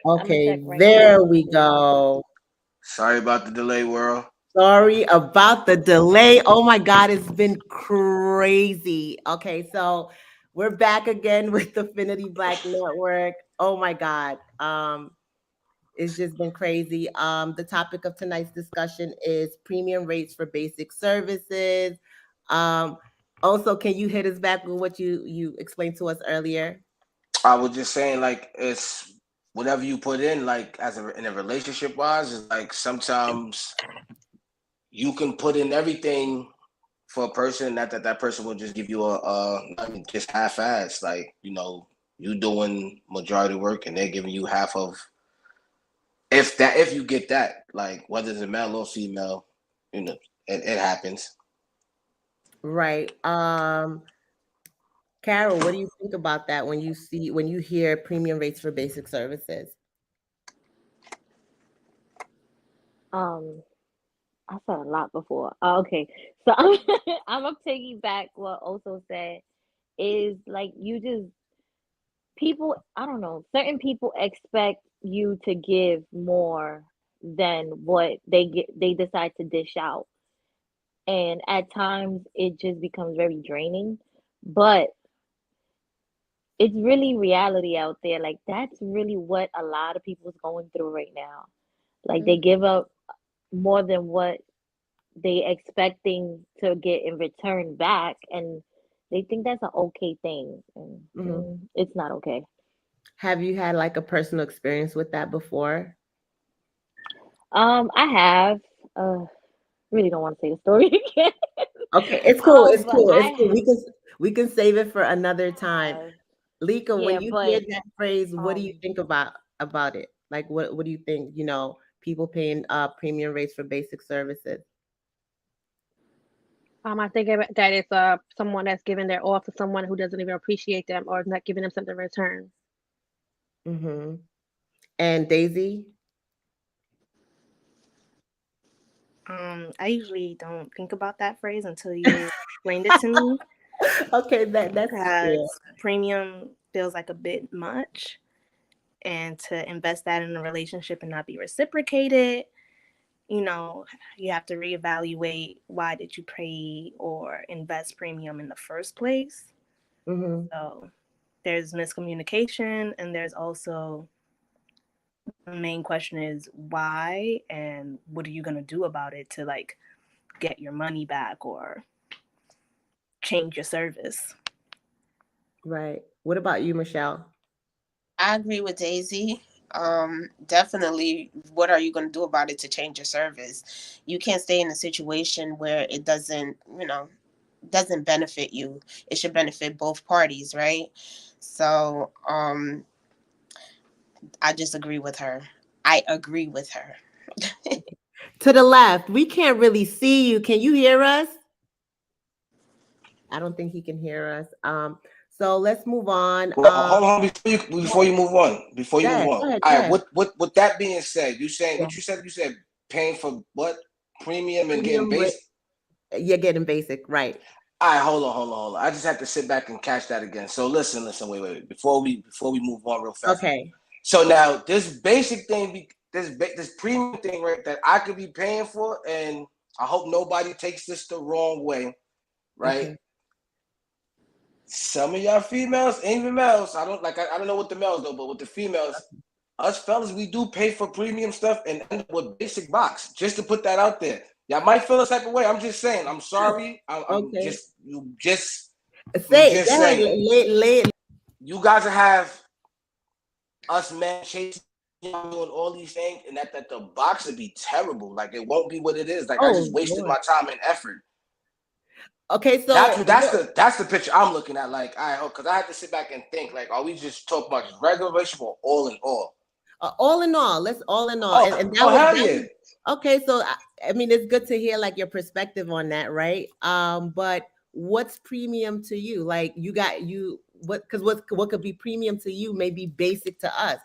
I'm gonna Okay, check right now. there we go. Sorry about the delay, world. Sorry about the delay. Oh my God, it's been crazy. Okay, so we're back again with Affinity Black Network. Oh my God. It's just been crazy. The topic of tonight's discussion is premium rates for basic services. Um, Also, can you hit us back with what you explained to us earlier? I was just saying, like, it's whatever you put in, like, in a relationship wise, is like sometimes you can put in everything for a person that person will just give you I mean, just half ass, like, you doing majority work and they're giving you half of, if you get that, like, whether it's a male or female, you know, it happens. Right. Carol, what do you think about that when you hear premium rates for basic services? Um, I said a lot before. Oh, okay, so I'm gonna piggyback what also said is like you just people. I don't know. Certain people expect you to give more than what they get. They decide to dish out, and at times it just becomes very draining. But it's really reality out there. Like that's really what a lot of people is going through right now. Like they Mhm. give up more than what they expecting to get in return back, and they think that's an okay thing, and Mhm. it's not okay. Have you had like a personal experience with that before? I have really don't want to say the story again. Okay, it's cool. It's But cool. It's I cool. We can save it for another time. have, Lika, when yeah, you hear but that phrase, what do you um think about it? Like what do you think, people paying premium rates for basic services? I think that it's someone that's giving their all to someone who doesn't even appreciate them or is not giving them something in return. Mm-hmm. And Daisy? I usually don't think about that phrase until you explained it to me, Okay, that's fair. because premium feels like a bit much, and to invest that in a relationship and not be reciprocated, you know, you have to reevaluate why did you pay or invest premium in the first place. Mm-hmm. So there's miscommunication, and there's also the main question is why, and what are you going to do about it to like get your money back or change your service. Right. What about you, Michelle? I agree with Daisy. Definitely, what are you going to do about it to change your service? You can't stay in a situation where it doesn't benefit you. It should benefit both parties, right? So, I just agree with her. I agree with her. To the left. We can't really see you. Can you hear us? I don't think he can hear us. So let's move on. Well, hold on before you move on. Before you Go move ahead, on. go ahead, All go right. ahead. With that being said, you saying Yeah. what you said? You said paying for what? Premium and getting Premium rate. base. You're getting basic, right? All right, hold on. I just had to sit back and catch that again. So listen, wait. Before we move on real fast. Okay. So now this basic thing, this premium thing, right? That I could be paying for, and I hope nobody takes this the wrong way, right? Okay. Some of y'all females, and even males, I don't know what the males though, but with the females, us fellas, we do pay for premium stuff and end up with basic box. Just to put that out there. Y'all might feel a type of way. I'm just saying. I'm sorry. I'm Okay. just you Say it. just Go ahead. saying. Lay it. You guys will have us men chasing y'all doing all these things, and that the box would be terrible. Like it won't be what it is. Like I just Oh wasted Lord. my time and effort. Okay. That's So what that's the picture I'm looking at. Like I hope, because I had to sit back and think. Like, are we just talking about just regular relationship or all in all? all in all, let's all in all, and Oh hell that yeah! was okay. So I mean, it's good to hear like your perspective on that, right? But what's premium to you? Like you what? Because what could be premium to you may be basic to us.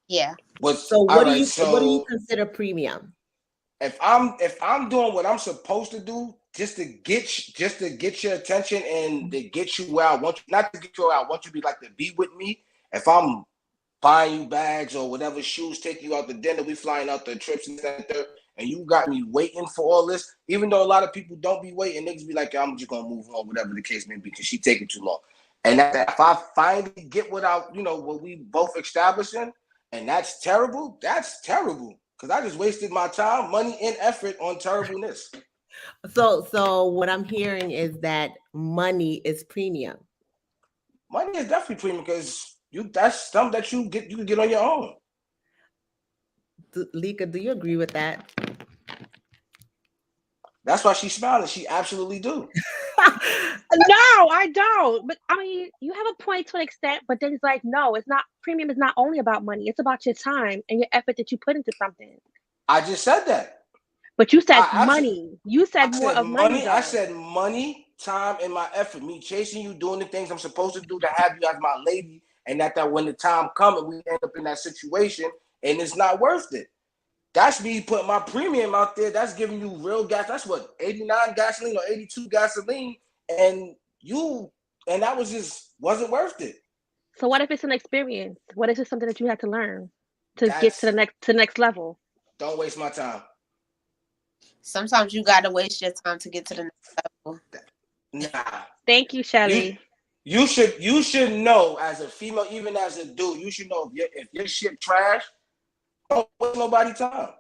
Yeah. So All what do right? you So consider premium? if I'm doing what I'm supposed to do just to get your attention and to get you where I want you, not to get you where I want you to be, like to be with me. If I'm buying you bags or whatever shoes, taking you out to dinner, we flying out the trips and that, and you got me waiting for all this. Even though a lot of people don't be waiting, niggas be like, I'm just gonna move on, whatever the case may be, because she taking too long. And that if I finally get what we both establishing, and that's terrible, because I just wasted my time, money, and effort on terribleness. So what I'm hearing is that money is premium. Money is definitely premium because that's something that you can get on your own. Lika, do you agree with that? That's why she's smiling. She absolutely do. No, I don't. But I mean, you have a point to an extent, but then it's like, no, it's not. Premium is not only about money. It's about your time and your effort that you put into something. I just said that. But you said money. You said more of money, though. I said money, time, and my effort. Me chasing you, doing the things I'm supposed to do to have you as my lady, and that when the time comes and we end up in that situation and it's not worth it. That's me putting my premium out there. That's giving you real gas. That's what, 89 gasoline or 82 gasoline, and that wasn't worth it. So what if it's an experience? What if it's something that you had to learn to get to the next level? Don't waste my time. Sometimes you gotta waste your time to get to the next level. Nah. Thank you, Shelly. You should know as a female, even as a dude, you should know if your shit trash, don't waste nobody's time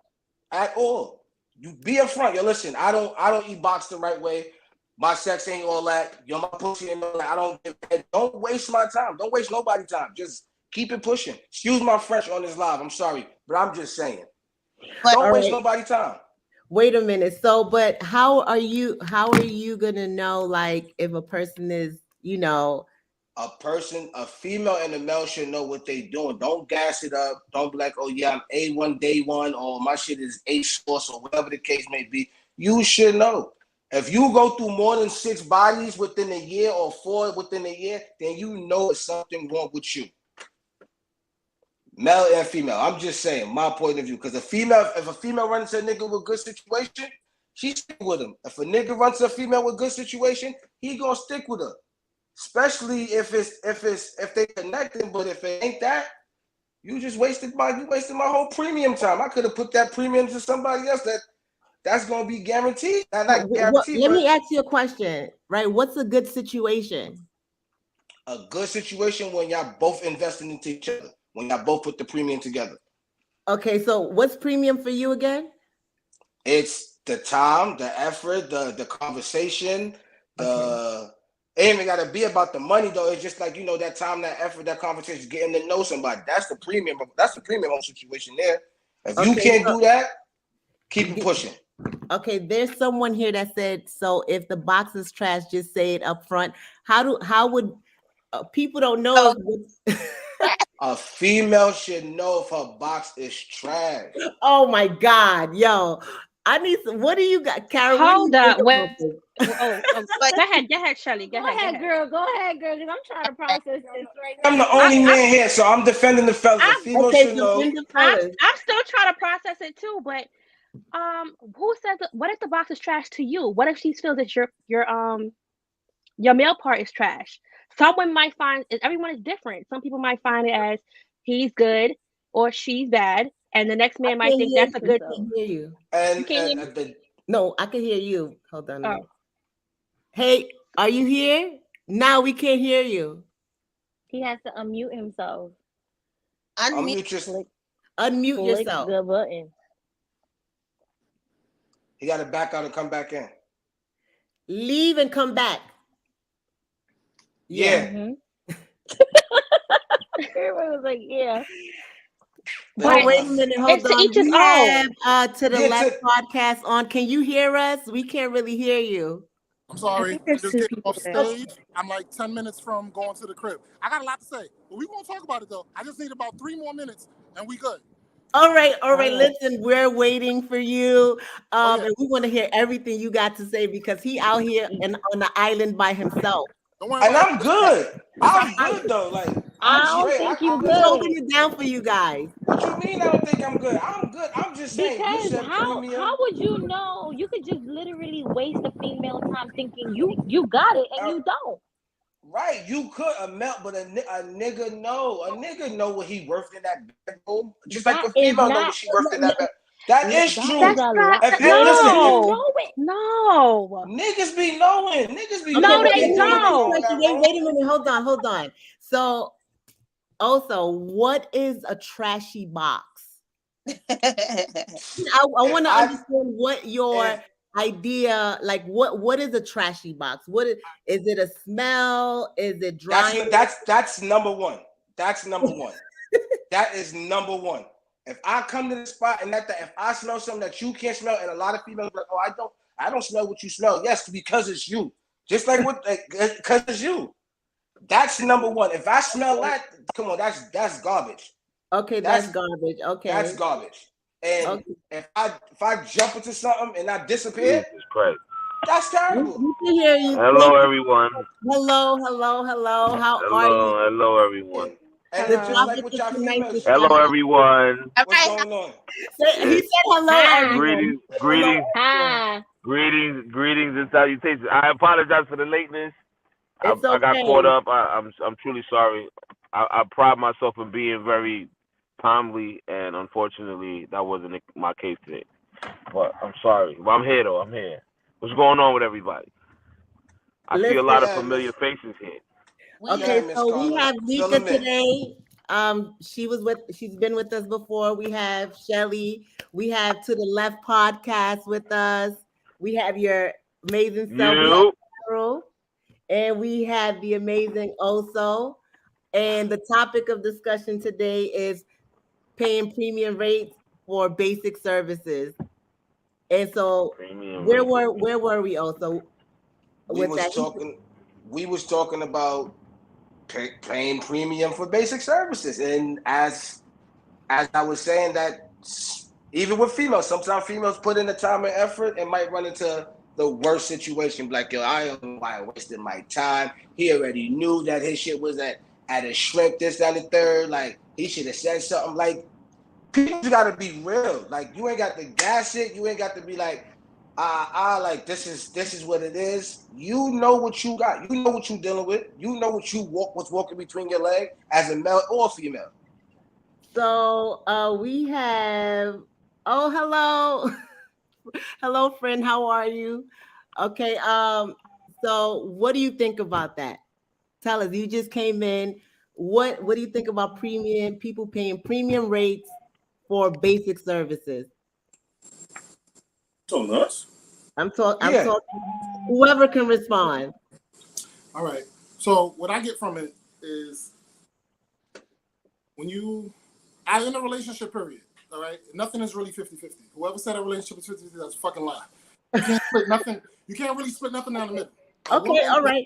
at all. You be upfront. Yo, listen, I don't eat box the right way. My sex ain't all that. Yo, my pussy ain't all that. I don't give a. Don't waste my time. Don't waste nobody's time. Just keep it pushing. Excuse my French on this live. I'm sorry, but I'm just saying. Don't waste nobody's time. Wait a minute. So, but how are you gonna know, like, if a person is, a female and a male should know what they doing. Don't gas it up. Don't be like, oh yeah, I'm A1 day one, or my shit is A source, or whatever the case may be. You should know. If you go through more than 6 bodies within a year or 4 within a year, then you know there's something wrong with you. Male and female. I'm just saying my point of view. Because if a female runs to a nigga with good situation, she stick with him. If a nigga runs to a female with good situation, he gonna stick with her. Especially if they connecting, but if it ain't that, you just wasted my whole premium time. I could have put that premium to somebody else that's gonna be guaranteed. Not guaranteed. Let me ask you a question, right? What's a good situation? A good situation when y'all both investing into each other, when y'all both put the premium together. Okay, so what's premium for you again? It's the time, the effort, the conversation, It ain't even gotta be about the money though. It's just like, that time, that effort, that conversation, getting to know somebody. That's the premium. That's the premium situation there. If you can't do that, keep it pushing. Okay, there's someone here that said, so if the box is trash, just say it up front. How would people don't know? A female should know if her box is trash. Oh my God, yo. I need some. What do you got, Karen? Hold up. Go ahead, Shelly. Go ahead, girl. Go ahead, girl. Because I'm trying to process this right now. I'm the only man here, so I'm defending the fellas. The female should know. I'm still trying to process it too, but who says what if the box is trash to you? What if she feels that your male part is trash? Someone might find everyone is different. Some people might find it as he's good or she's bad. And the next man might think that's a good thing. Hear you. No, I can hear you. Hold on. Oh. Hey, are you here? Now we can't hear you. He has to unmute himself. Unmute yourself. Unmute yourself. The button. He got to back out and come back in. Leave and come back. Yeah. Mm-hmm. Everyone was like, yeah. But wait a minute, hold on. We have To the Left podcast on. Can you hear us? We can't really hear you. I'm sorry. I'm just getting off stage. I'm like 10 minutes from going to the crib. I got a lot to say, but we won't talk about it though. I just need about 3 more minutes and we good. All right. Listen, we're waiting for you. And we want to hear everything you got to say because he out here on the island by himself. And I'm good. I'm good though. Like I don't think you good. I'm holding it down for you guys. What you mean? I don't think I'm good. I'm good. I'm just saying. Because how would you know? You could just literally waste a female time thinking you got it and you don't. Right, you could a melt, but a nigga know what he worth in that bedroom. Just like That the is female know not. what she worth in that bed. That is That true. is That's a not. lot. Listen, Women if be No. knowing. No. niggas be knowing, niggas be Okay, knowing No, what wait, they they let me doing when ask they you a go don't. in that question. Wait, room. wait a minute. Hold on. So, also, what is a trashy box? I If want to I understand what your if idea, like what is a trashy box? Is it a smell? Is it drying? that's number one. That's number one. That is number one. If I come to the spot and if I smell something that you can't smell, and a lot of females are like, oh, I don't smell what you smell. Yes, because it's you. Just like because it's you. That's number one. If I smell that, come on, that's garbage. Okay, that's That's garbage. that's Okay. garbage. And Okay. if I jump into something and I disappear, Jesus Christ. that's terrible. We can hear you. Thank Hello, you. everyone. Hello. How are you? Hello, And, everyone. and The it's just Hello. like topic what is y'all tonight's females. Hello, discussion. everyone. All What's right. going on? He Eh, said hello, Hi. everyone. Greetings, He said hello, greetings, everyone. Hi. greetings, and salutations. I apologize for the lateness. It's I got caught okay. up. I'm truly sorry. I pride myself in being very timely, and unfortunately, that wasn't my case today. But I'm sorry. But I'm here though. I'm here. What's going on with everybody? I see a Listen. lot of Yeah, familiar Miss. faces here. Yeah, Okay, Miss so we Carla. have Fill Nika them in. today. She's been with us before. We have Shelly. We have To the Left podcast with us. We have your amazing self. We have You. Carol, and we have the amazing Oso. And the topic of discussion today is paying premium rates for basic services. And so Premium where rate. were we also We with was that? talking. We was talking about paying premium for basic services, and as I was saying that even with females, sometimes females put in the time and effort and might run into the worst situation. Like, yo, I don't know why I wasted my time. He already knew that his shit was at a shrimp, this, that, and the third. Like, he should have said something. Like, people gotta be real. Like, you ain't got to gas it. You ain't got to be like, like this is what it is. You know what you got. You know what you dealing with. You know what's walking between your legs as a male or female. So we have hello. Hello, friend. How are you? Okay. So what do you think about that? Tell us, you just came in. What do you think about people paying premium rates for basic services? On us. I'm Yeah. talking whoever can respond. All right. So what I get from it is when you are in a relationship period, all right, nothing is really 50-50. Whoever said a relationship is 50-50, that's a fucking lie. You can't split nothing. You can't really split nothing down the middle. Okay, all right.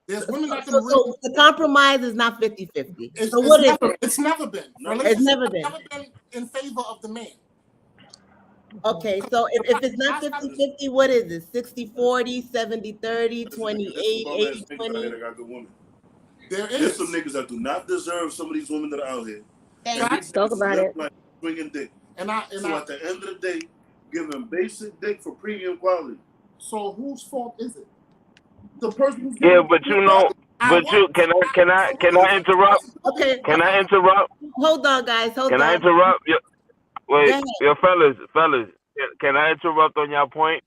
There's women that can So really. the compromise is not 50-50. It's, So it's what is never. it? It's never been. It's Relationships never have been. never been in favor of the man. Okay, so if it's not 50-50, what is it? 60-40, 70-30, 28, 80-20? That got good women. There There's is. some niggas that do not deserve some of these women that are out here. Thank you. Talk about it. Like swinging dick. And At the end of the day, give them basic dick for premium quality. so whose fault is it? The person who's Yeah, giving but you know, can I interrupt? Okay, Can I interrupt? hold on, guys. Hold Can I on. interrupt? Go Wait, ahead. fellas, can I interrupt on your point?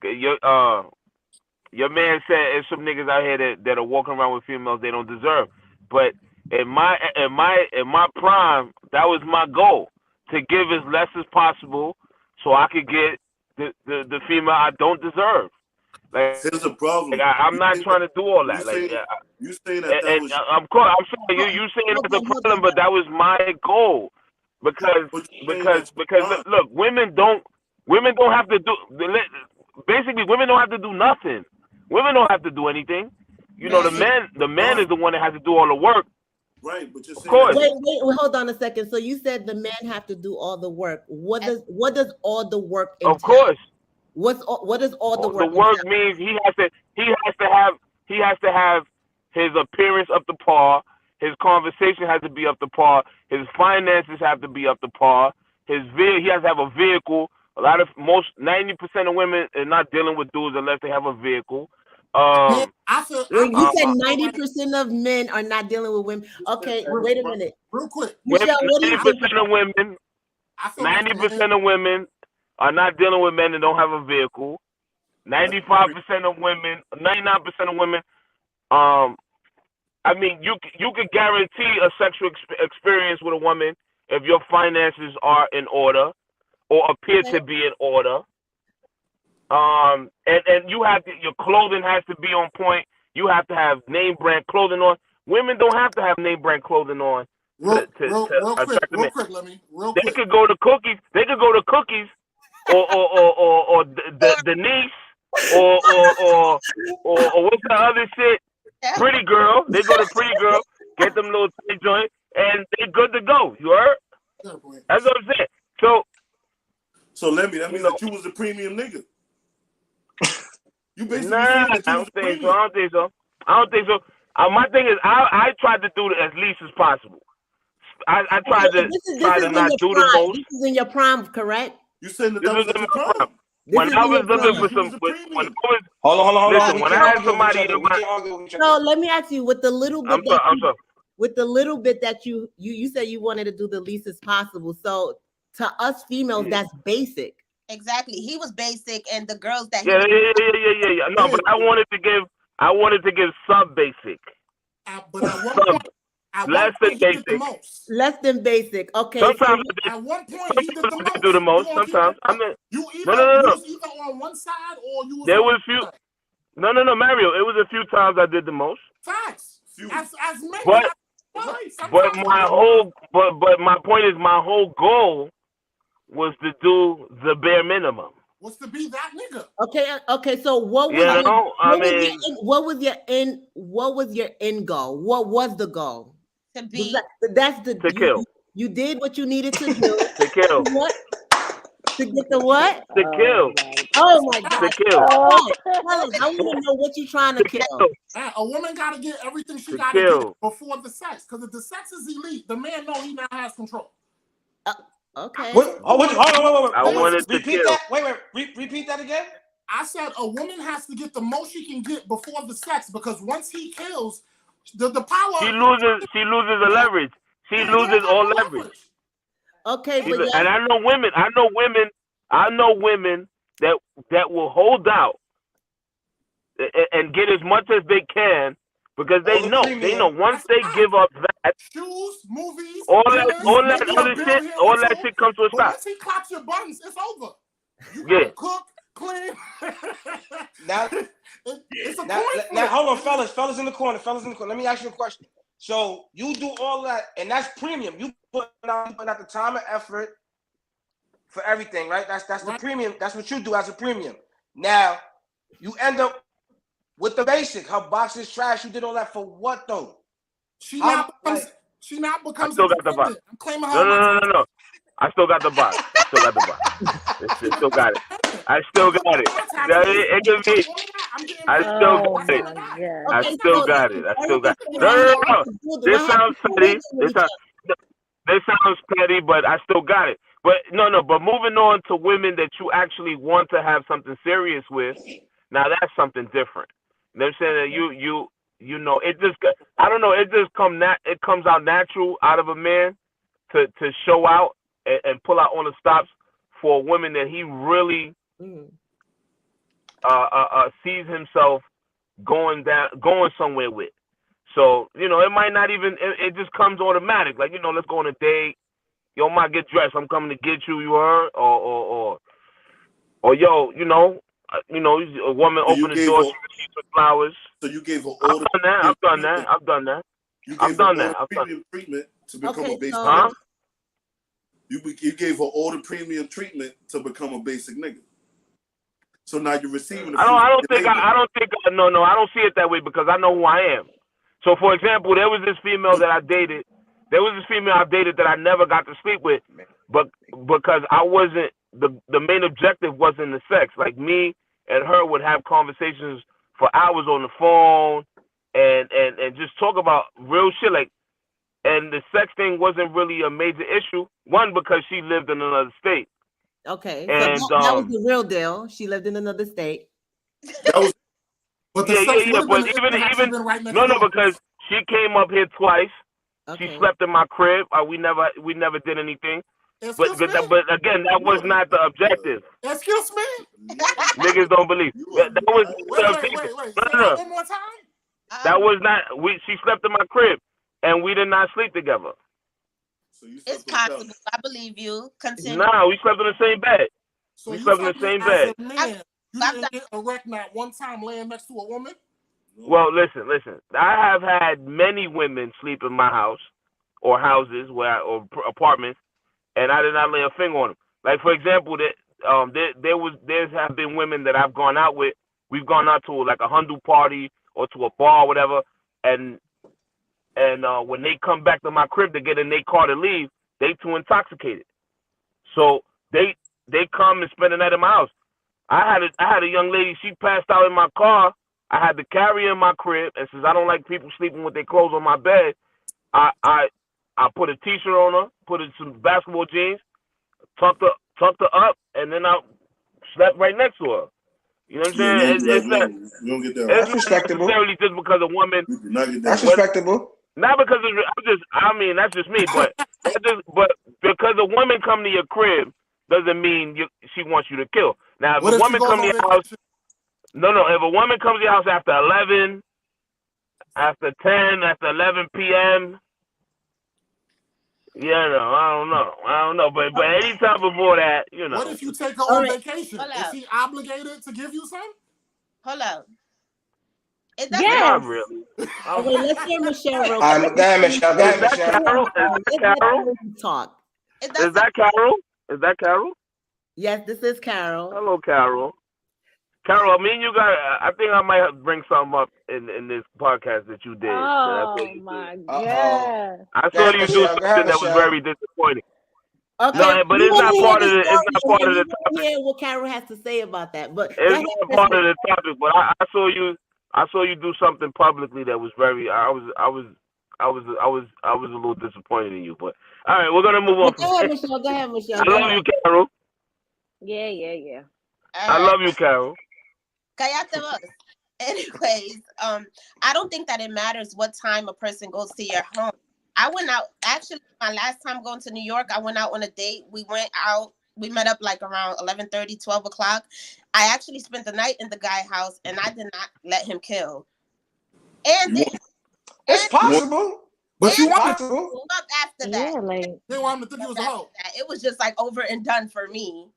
Your man said there's some niggas out here that are walking around with females they don't deserve. But in my prime, that was my goal, to give as less as possible so I could get the female I don't deserve. Like, Here's the problem. I'm not trying to do all that. You saying that was. Of course, I'm sorry, you saying Hold that's a on, hold problem, on. but that was my goal. Because But you're saying that's wrong. look, women don't have to do, basically women don't have to do nothing. Women don't have to do anything. You know, the man is the one that has to do all the work. Right, but you're Of saying course. Wait, hold on a second. So you said the men have to do all the work. What does all the work entail? Of course. What does all the work The work entail? means he has to have his appearance up to par. His conversation has to be up to par. His finances have to be up to par. He has to have a vehicle. 90% of women are not dealing with dudes unless they have a vehicle. Man, I feel You said like 90% of men are not dealing with women. Okay, wait a minute. real quick. Michelle, what do you think? 90% of women, I feel like 90% of women are not dealing with men that don't have a vehicle. 95% of women, 99% of women, I mean, you could guarantee a sexual experience with a woman if your finances are in order or appear to be in order. And you have to, your clothing has to be on point. You have to have name brand clothing on. Women don't have to have name brand clothing on real attract a man. quick, let me They could go to cookies. They could go to cookies, or the niece, or what's the other shit? Pretty girl. They go to pretty girl, get them little tight joint, and they good to go. You heard? That's what I'm saying. So let me. That means that you was a premium nigga. You basically nah, said that you was a premium. I don't think so. My thing is, I tried to do it as least as possible. I tried to not do the most. This is in your prime, correct? You saying that was in your prime. When I was looking for some, hold on. Listen, when I had somebody in my, no, let me ask you with the little bit. I'm sorry. With the little bit that you said you wanted to do the least as possible. So to us females, that's basic. Exactly. He was basic, and the girls that yeah. No, but I wanted to give sub basic. But at one point, less than basic. Less than basic. Okay. Sometimes so at one point he did the most. Do the most. Sometimes you was either on one side or you was. There was few. No, Mario. It was a few times I did the most. Facts. As men. But my point is, my whole goal was to do the bare minimum. Was to be that nigga. Okay. So what was what was your end goal? What was the goal? To be. To kill. You did what you needed to do. To kill. What? To get the what? To kill. Oh my God. To kill. I want to know what you're trying to kill. A woman got to get everything she got to get before the sex. Because if the sex is elite, the man know he now has control. Okay. Hold on. I wanted to repeat kill. That. Wait. Repeat that again. I said a woman has to get the most she can get before the sex because once he kills, the power. She loses the leverage. She loses all leverage. Okay, and I know women that will hold out and get as much as they can because they know once they give up that shoes, movies, all that other shit, all that shit comes to a stop. Once he claps your buttons, it's over. You gotta cook, clean. Now, hold on, fellas in the corner. Let me ask you a question. So you do all that, and that's premium. You put out the time and effort for everything, right? That's the premium. That's what you do as a premium. Now you end up with the basic. Her box is trash. You did all that for what though? She now becomes. I still got the box. I'm claiming her. No. I still got the box. I still got it. I still got it. It can be. I still got it. No. This sounds petty. This sounds petty, but I still got it. But no. But moving on to women that you actually want to have something serious with, now that's something different. You know what I'm saying? That you know, it just, I don't know, it just comes out natural out of a man to show out and pull out on the stops for a woman that he really sees himself going somewhere with. So, you know, it might not even, it just comes automatic. Like, you know, let's go on a date. Yo, might get dressed. I'm coming to get you, you heard? Or yo, you know, a woman opened the door, she received some flowers. So you gave her all I've done that. I've done that. Premium treatment to become a basic nigga. You gave her all the premium treatment to become a basic nigga. So now you're receiving. I don't see it that way because I know who I am. So, for example, there was this female that I dated. There was this female I dated that I never got to sleep with, but because I wasn't the main objective wasn't the sex. Like me and her would have conversations for hours on the phone and just talk about real shit. Like, and the sex thing wasn't really a major issue. One, because she lived in another state. Okay, and so that was the real deal. She lived in another state. But But the yeah, sex yeah, would yeah. have But been even been right next no, door. because she came up here twice. Okay. She slept in my crib. We never did anything. But Excuse me? again, that was not the objective. Excuse me? Niggas don't believe. That was Wait. the objective. Say No. that one more time. That was not. She slept in my crib, and we did not sleep together. So you It's possible. I believe you. Continue. No, we slept in the same bed. So We you slept in the telling same me as bed. a man, you didn't get erect not one time laying next to a woman? Well, listen. I have had many women sleep in my house or houses or apartments, and I did not lay a finger on them. Like for example, there have been women that I've gone out with. We've gone out to like a Hindu party or to a bar or whatever, and when they come back to my crib to get in their car to leave, they too intoxicated. So they come and spend the night in my house. I had a young lady. She passed out in my car. I had to carry her in my crib, and since I don't like people sleeping with their clothes on my bed, I put a t-shirt on her, put some basketball jeans, tucked her up, and then I slept right next to her. You know what I'm saying? You don't get that. That's respectable. Necessarily just because a woman. That's respectable. Not because that's just me, but because a woman come to your crib doesn't mean she wants you to kill. Now, if a woman come to your house, if a woman comes to your house after 11, after 10, after 11 p.m., I don't know, but anytime before that, What if you take her on vacation? Is she obligated to give you some? Hold up. Yes. Not really. Okay, let's hear Michelle real quick. Go ahead, Michelle. Is that Carol? Talk. Is that Carol? Is that Carol? Yes, this is Carol. Hello, Carol. Carol, I think I might bring something up in this podcast that you did. Oh my God! I saw you do something that was very disappointing. Okay, no, but it's not part of the. It's not part of the topic. Hear what Carol has to say about that, but it's not part of the topic. But I saw you do something publicly that was very. I was a little disappointed in you. But all right, we're gonna move on. Go ahead, Michelle. Go ahead, Michelle. I love you, Carol. Yeah. I love you, Carol. Anyways, I don't think that it matters what time a person goes to your home. I went out, actually, my last time going to New York, I went out on a date. We went out, we met up like around 11:30, 12 o'clock. I actually spent the night in the guy's house, and I did not let him kill. And it's possible. But you want to after that. Yeah, like they want him to think you was a hoe. It was just like over and done for me.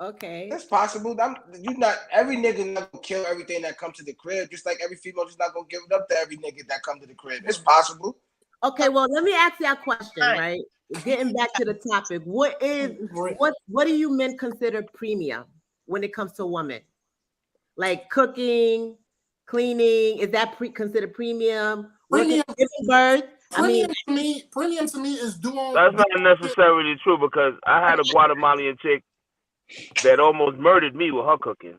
Okay. It's possible. You not every nigga not gonna kill everything that comes to the crib, just like every female just not gonna give it up to every nigga that come to the crib. It's possible. Okay, well, let me ask you a question, right? Getting back to the topic, what do you men consider premium when it comes to a woman? Like cooking, cleaning, is that considered premium? Premium, giving birth? Premium to me is doing. That's not necessarily true because I had a Guatemalan chick that almost murdered me with her cooking.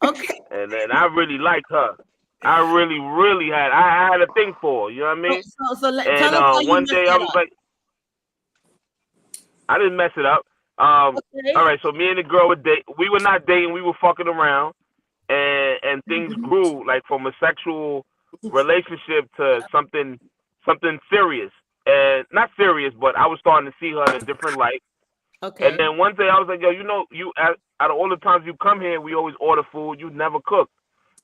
Okay. And I really liked her. I really had. I had a thing for her. You know what I mean? Tell us how you one day I was like, I didn't mess it up. All right. So me and the girl we were not dating. We were fucking around, and things grew like from a sexual relationship to something serious, and not serious, but I was starting to see her in a different light. Okay. And then one day I was like, yo, you out of all the times you come here, we always order food. You never cook.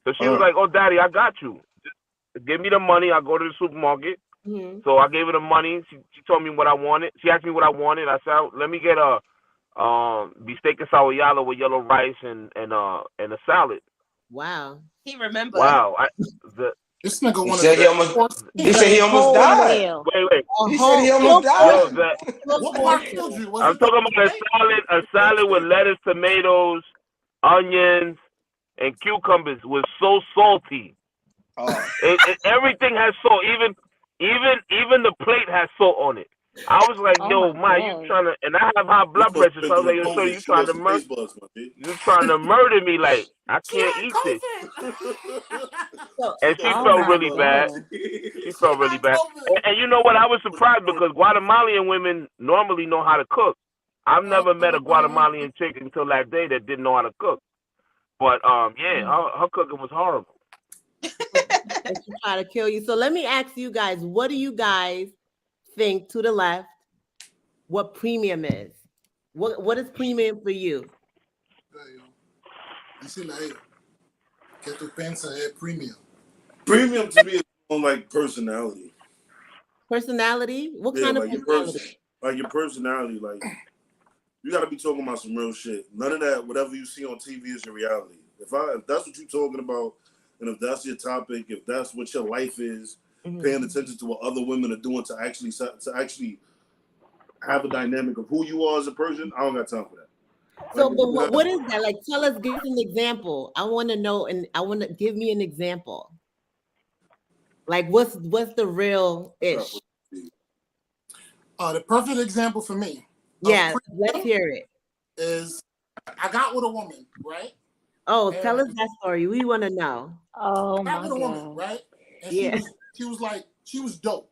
So she was like, oh, Daddy, I got you. Just give me the money. I'll go to the supermarket. Mm-hmm. So I gave her the money. She told me what I wanted. She asked me what I wanted. I said, let me get a beefsteak and sour yellow with yellow rice and a salad. Wow. He remembered. Wow. This nigga he said he almost died. Wait. He said he almost died. What part killed you? I'm talking about a salad with lettuce, tomatoes, onions, and cucumbers was so salty. Oh. Everything has salt. Even the plate has salt on it. I was like, yo, you trying to, and I have high blood pressure, so I was like, yo, so you trying to murder? You trying to murder me? Like I can't eat this. And she felt really bad. She felt really bad. And you know what? I was surprised because Guatemalan women normally know how to cook. I've never met a Guatemalan chick until that day that didn't know how to cook. But her cooking was horrible. And she try to kill you. So let me ask you guys, what do you guys think to the left what premium is? What is premium for you? Dice la ella. ¿Qué tú piensas es premium? Premium to me is more like personality. Personality? What kind of personality? Like your personality, like you got to be talking about some real shit. None of that, whatever you see on TV is your reality. If that's what you're talking about, and if that's your topic, if that's what your life is, paying attention to what other women are doing to actually have a dynamic of who you are as a person, I don't got time for that. So, like, but what is that? Like, tell us, give us an example. I want to know, and I want to give me an example. Like, what's the real ish? The perfect example for me. Yeah, let's hear it. Is I got with a woman, right? Oh, and tell us that story. We want to know. Oh, I got with a woman, right? And she was dope,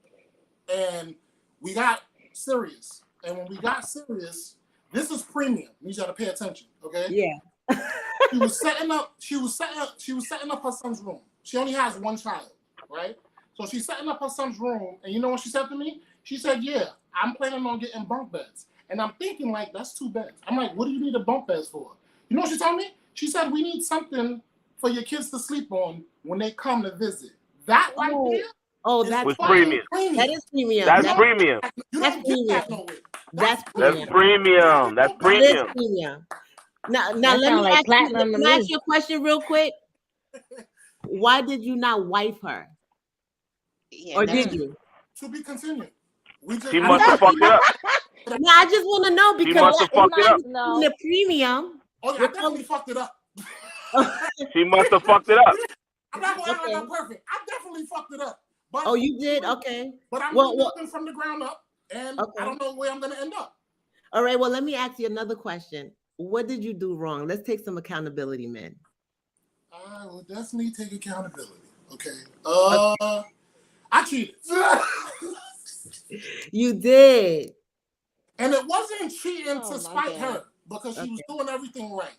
and we got serious. And when we got serious, this is premium. You got to pay attention, okay? Yeah. She was setting up her son's room. She only has one child, right? So she's setting up her son's room, and you know what she said to me? She said, "Yeah, I'm planning on getting bunk beds." And I'm thinking, like, that's 2 beds. I'm like, what do you need a bunk beds for? You know what she told me? She said, we need something for your kids to sleep on when they come to visit. That right there. Oh, that's premium. That is premium. That's premium. That's premium. That's premium. That's premium. Now let me ask you a question real quick. Why did you not wife her? Yeah, or did you? To be continued. She must have fucked it up. No, I just want to know because she must have fucked it up. The premium. Oh, yeah, I definitely fucked it up. She must have fucked it up. I'm not gonna act like I'm perfect. I definitely fucked it up. But oh, you did? Okay. But I'm rebuilding from the ground up, and I don't know where I'm gonna end up. All right. Well, let me ask you another question. What did you do wrong? Let's take some accountability, man. I will definitely take accountability. Okay. I cheated. You did. And it wasn't cheating to spite her because she was doing everything right.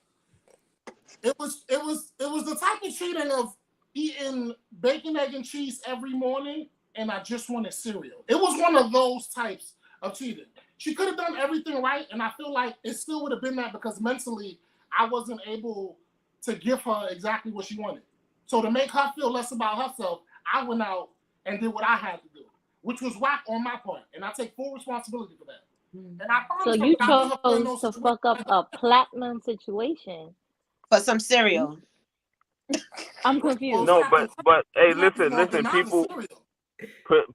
It was the type of cheating of eating bacon, egg, and cheese every morning, and I just wanted cereal. It was one of those types of cheating. She could have done everything right, and I feel like it still would have been that because mentally I wasn't able to give her exactly what she wanted. So to make her feel less about herself, I went out and did what I had to do, which was whack on my part, and I take full responsibility for that. And I so you chose to fuck up a platinum situation for some cereal. I'm confused. No, but hey, listen.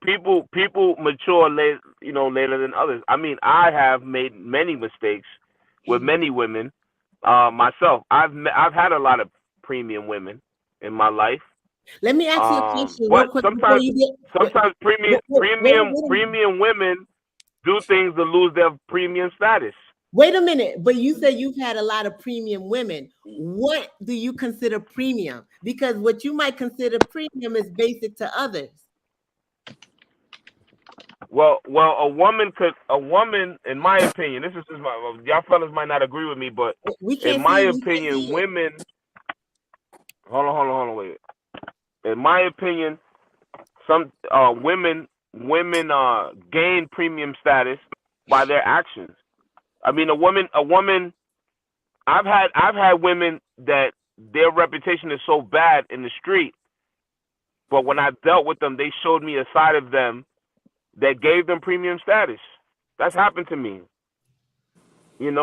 People mature later, later than others. I mean, I have made many mistakes with many women. Myself, I've had a lot of premium women in my life. Let me ask you a question. But sometimes premium women do things to lose their premium status. Wait a minute, but you said you've had a lot of premium women. What do you consider premium? Because what you might consider premium is basic to others. Well, a woman, in my opinion, this is just y'all fellas might not agree with me, but in my opinion, women. Hold on, wait. In my opinion, some women gain premium status by their actions. I mean, a woman. I've had women that their reputation is so bad in the street, but when I dealt with them, they showed me a side of them that gave them premium status. That's happened to me. And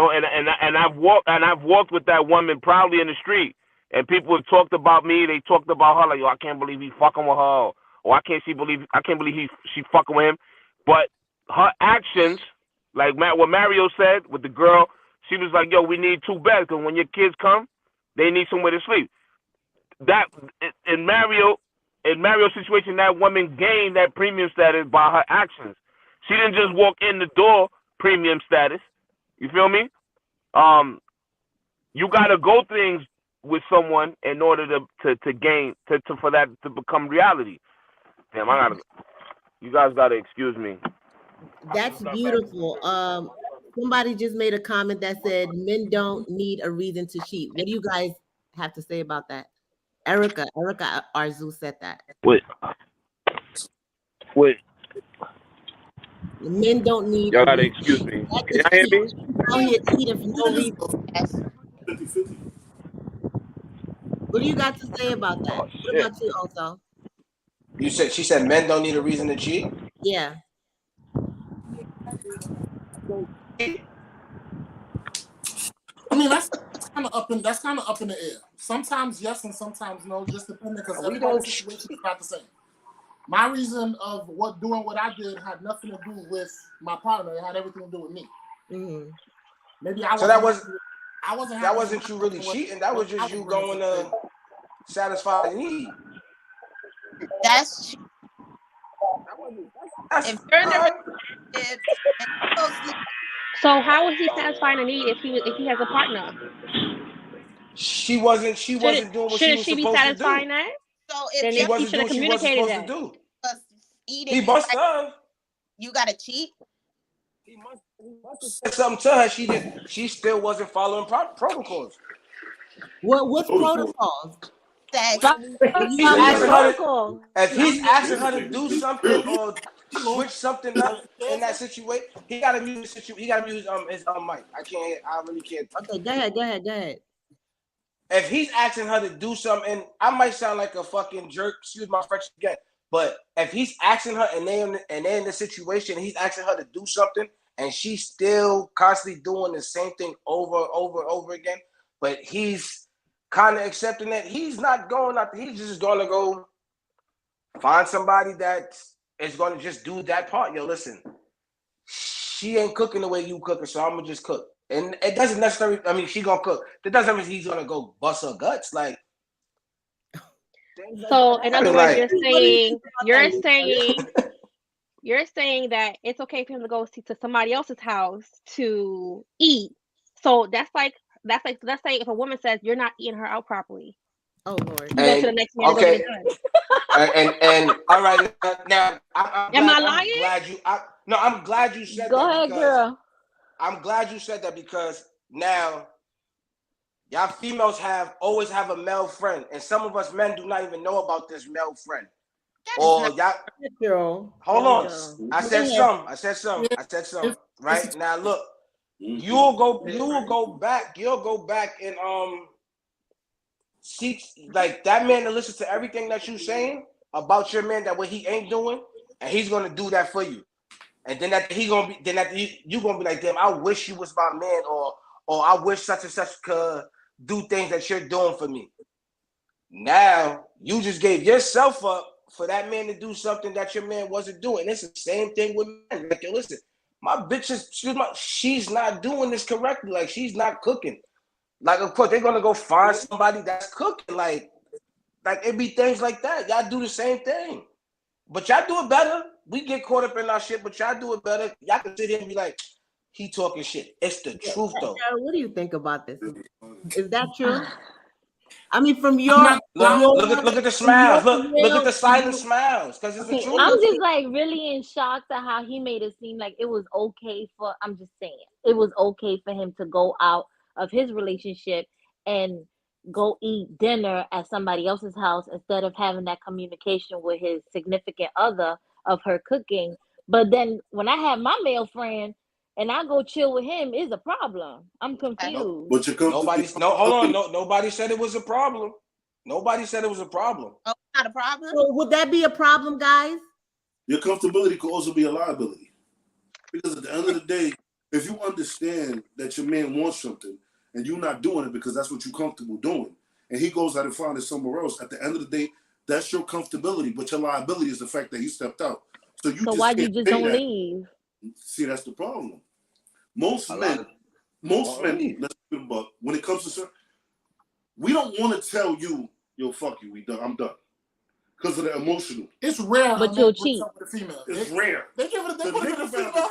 I've walked with that woman proudly in the street, and people have talked about me. They talked about her like, yo, I can't believe he's fucking with her, or I can't believe she fucking with him. But her actions, like what Mario said with the girl, she was like, yo, we need 2 beds because when your kids come, they need somewhere to sleep. That in Mario's situation, that woman gained that premium status by her actions. She didn't just walk in the door premium status. You feel me? You gotta go things with someone in order to gain for that to become reality. Damn, you guys gotta excuse me. That's beautiful. Somebody just made a comment that said men don't need a reason to cheat. What do you guys have to say about that? Erica Arzu said that. Wait. Men don't need Y'all a gotta reason. excuse me. That Can is y'all hear cheap. me? Out here cheating for no reason. Yes. 50-50. What do you got to say about that? Oh What shit. about you, also? She said men don't need a reason to cheat. Yeah. I mean, that's kind of up in the air. Sometimes yes, and sometimes no, just depending because We everybody's don't situation is not the same. My reason of doing what I did had nothing to do with my partner. It had everything to do with me. Mm-hmm. Maybe I So wasn't that wasn't you really cheating. That was just you going to satisfy the need. That's That's if you're in a all right. relationship and you go sleep. So how is he satisfying a need if he has a partner? She wasn't doing what she Shouldn't was she be supposed to do. satisfying that? So if Then She your he wasn't should doing have what she wasn't communicated supposed to that. do. was eating, He must have. you gotta cheat. He must have said something to her. She still wasn't following protocols. What's Protocol. protocols? Sex. He's Follow asking her to, protocol. if he's asking her to This do nigga something real. or switch something up in that situation, he gotta mute he gotta mute his mic. I really can't. Okay, go ahead. If he's asking her to do something, and I might sound like a fucking jerk, excuse my French again, but if he's asking her and they in the situation, he's asking her to do something, and she's still constantly doing the same thing over again, but he's kind of accepting that he's not going out. He's just gonna go find somebody that is gonna just do that part. Yo, listen, she ain't cooking the way you cooking, so I'm gonna just cook. And it doesn't necessarily. I mean, she gonna cook. That doesn't mean he's gonna go bust her guts. Like, So in other words, like, you're saying that it's okay for him to go to somebody else's house to eat. So that's like let's say if a woman says you're not eating her out properly, Oh Lord. you go to the next man to go get it done. and all right now, I'm Am I glad. lying? I'm glad you said Go that ahead, because girl. I'm glad you said that because now y'all females always have a male friend, and some of us men do not even know about this male friend. Or y'all, Girl. hold on. Girl. I said some. Right now, look, you'll go back and see like that man to listen to everything that you saying about your man that what he ain't doing, and he's gonna do that for you. And then you gonna be like, damn, I wish you was my man, or I wish such and such could do things that you're doing for me. Now you just gave yourself up for that man to do something that your man wasn't doing. It's the same thing with men. Like, yo, listen, my bitch she's not doing this correctly. Like, she's not cooking. Like, of course, they're gonna go find somebody that's cooking. Like it be things like that. Y'all do the same thing, but y'all do it better. We get caught up in our shit, but y'all do it better. Y'all can sit here and be like, he talking shit. It's the truth, though. What do you think about this? Is that true? I mean, from your look at the smiles. Look at the silent smiles, because it's the Okay, truth. I'm just like really in shock at how he made it seem like it was okay for. I'm just saying it was okay for him to go out of his relationship and go eat dinner at somebody else's house instead of having that communication with his significant other of her cooking. But then when I have my male friend and I go chill with him, is a problem. I'm confused. But you come Nobody said it was a problem. Nobody said it was a problem. Oh, not a problem. So would that be a problem, guys? Your comfortability could also be a liability. Because at the end of the day, if you understand that your man wants something and you're not doing it because that's what you're comfortable doing, and he goes out and finds it somewhere else, at the end of the day, that's your comfortability, but your liability is the fact that he stepped out. So why you just don't leave? See, that's the problem. Most men, let's give it a buck. When it comes to we don't want to tell you, yo, fuck you, I'm done. Because of the emotional. It's rare, but you'll cheat. It's rare. They give it a female.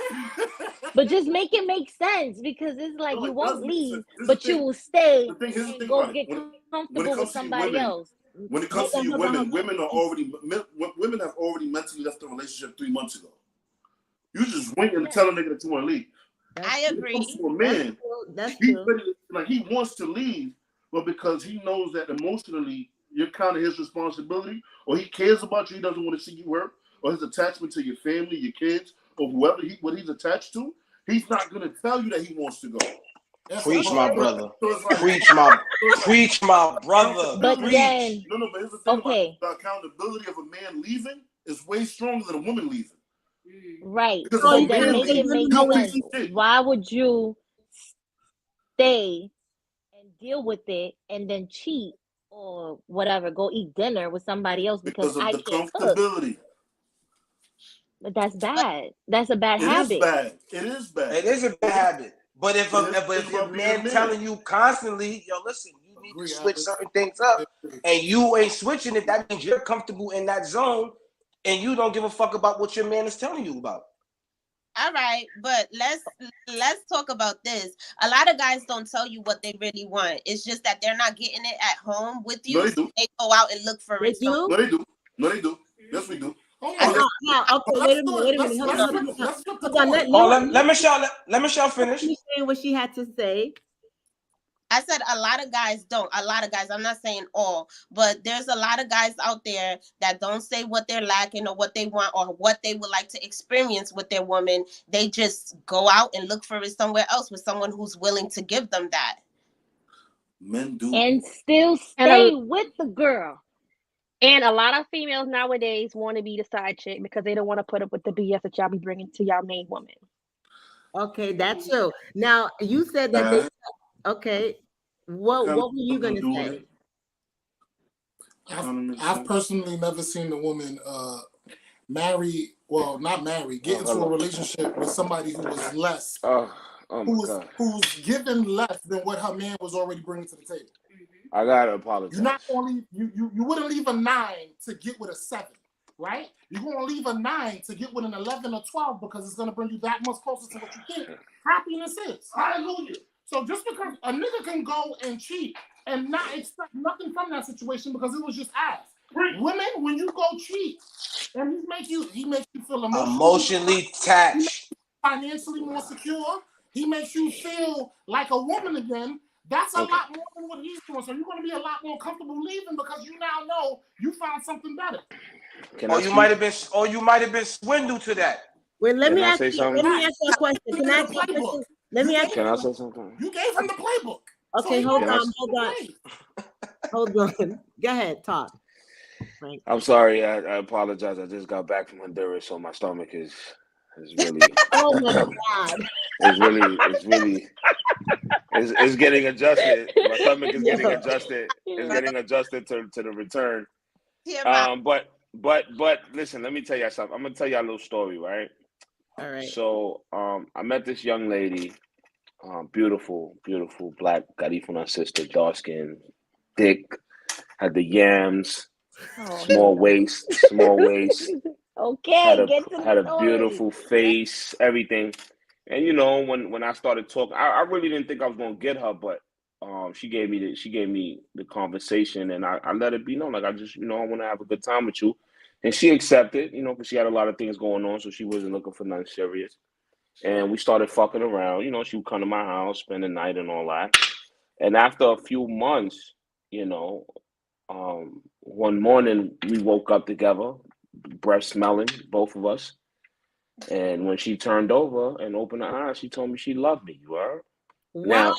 But just make it make sense, because it's like you won't leave, but you will stay and go get comfortable with somebody else. When it comes to you women have already mentally left the relationship 3 months ago. You just waiting to tell a nigga that you want to leave. I agree. When it comes to a man, That's he's true. ready to, like, he wants to leave, but because he knows that emotionally you're kind of his responsibility, or he cares about you, he doesn't want to see you hurt, or his attachment to your family, your kids, or whoever what he's attached to, he's not gonna tell you that he wants to go. Preach, my brother. So it's like, Preach, my brother. But Preach. then, no, but here's the thing okay, about the accountability of a man leaving is way stronger than a woman leaving. right. Because So But if a you then man think make they it leaves, make really he'll know fix sense. his shit. Why would you stay and deal with it and then cheat or whatever, go eat dinner with somebody else because Because of I the can't cook? comfortability. But that's bad. That's a bad It is habit. bad. It is bad. It is a bad habit. But if But here's the if thing your about being a man man. telling you constantly, yo, listen, you need to Agree, switch Alex. certain things up, and you ain't switching it, that means you're comfortable in that zone, and you don't give a fuck about what your man is telling you about. All right, but let's talk about this. A lot of guys don't tell you what they really want. It's just that they're not getting it at home with No, you. they So do. they go out and look for they it. So do? No, they do. No, they do. Yes, we do. Hold I on. just, Okay, wait a minute, wait a minute. Hold on, hold on. Let's flip the Hold on. coin. Let Michelle finish. Finish saying what she had to say. I said a lot of guys don't. A lot of guys. I'm not saying all, but there's a lot of guys out there that don't say what they're lacking or what they want or what they would like to experience with their woman. They just go out and look for it somewhere else with someone who's willing to give them that. Men do. And still And stay a, with the girl. and a lot of females nowadays want to be the side chick because they don't want to put up with the BS that y'all be bringing to y'all main woman. Okay, that's true. Now you said that they. Okay, what were you gonna say? I've personally never seen a woman marry, well, not marry, get into a relationship with somebody who was less, Oh my God. who's given less than what her man was already bringing to the table. I gotta apologize. You're not gonna leave, you wouldn't leave a 9 to get with a 7, right? You're gonna leave a 9 to get with an 11 or 12 because it's gonna bring you that much closer to what you think happiness is. Hallelujah. So just because a nigga can go and cheat and not expect nothing from that situation because it was just ass. Women, when you go cheat, and he makes you feel Emotionally attached. financially more secure. He makes you feel like a woman again. That's a lot more than what he's doing. So you're going to be a lot more comfortable leaving because you now know you found something better. Or you might have been swindled to that. Wait, let me ask say you. something? Let me ask you a question. Can I ask you a question? Let me ask. Can I say something? You gave him the playbook. Okay, So hold on. Go ahead, talk. Frank. I'm sorry. I apologize. I just got back from Honduras, so my stomach is really. Oh my God. It's getting adjusted. My stomach is getting adjusted. It's getting adjusted to the return. But listen, let me tell you something. I'm gonna tell you a little story, right? All right. So I met this young lady, beautiful black Garifuna sister, dark skin, thick, had the yams, small waist. Okay, get to the Had a story. beautiful face, everything. And you know, when I started talking, I really didn't think I was gonna get her, but she gave me the conversation, and I let it be known, like I just, I want to have a good time with you, and she accepted, because she had a lot of things going on, so she wasn't looking for nothing serious. And we started fucking around. She would come to my house, spend the night, and all that. And after a few months, one morning we woke up together, breath smelling, both of us. And when she turned over and opened her eyes, she told me she loved me. You heard? Wow.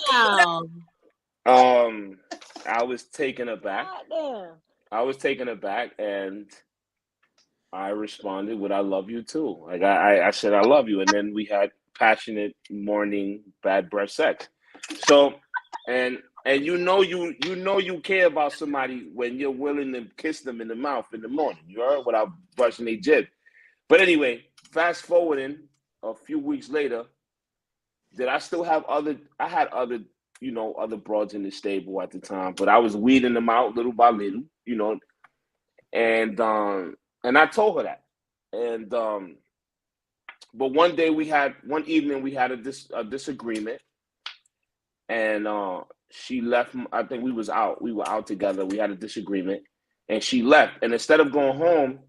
Now, I was taken aback. And I responded with "I love you too." Like I said, "I love you," and then we had passionate morning bad breath sex. So, and you care about somebody when you're willing to kiss them in the mouth in the morning. You heard, without brushing their jib. But anyway, fast forwarding a few weeks later, I had other other broads in the stable at the time, but I was weeding them out little by little, and I told her that. And but one evening we had a disagreement, and she left. I think we were out together. We had a disagreement, and she left. And instead of going home,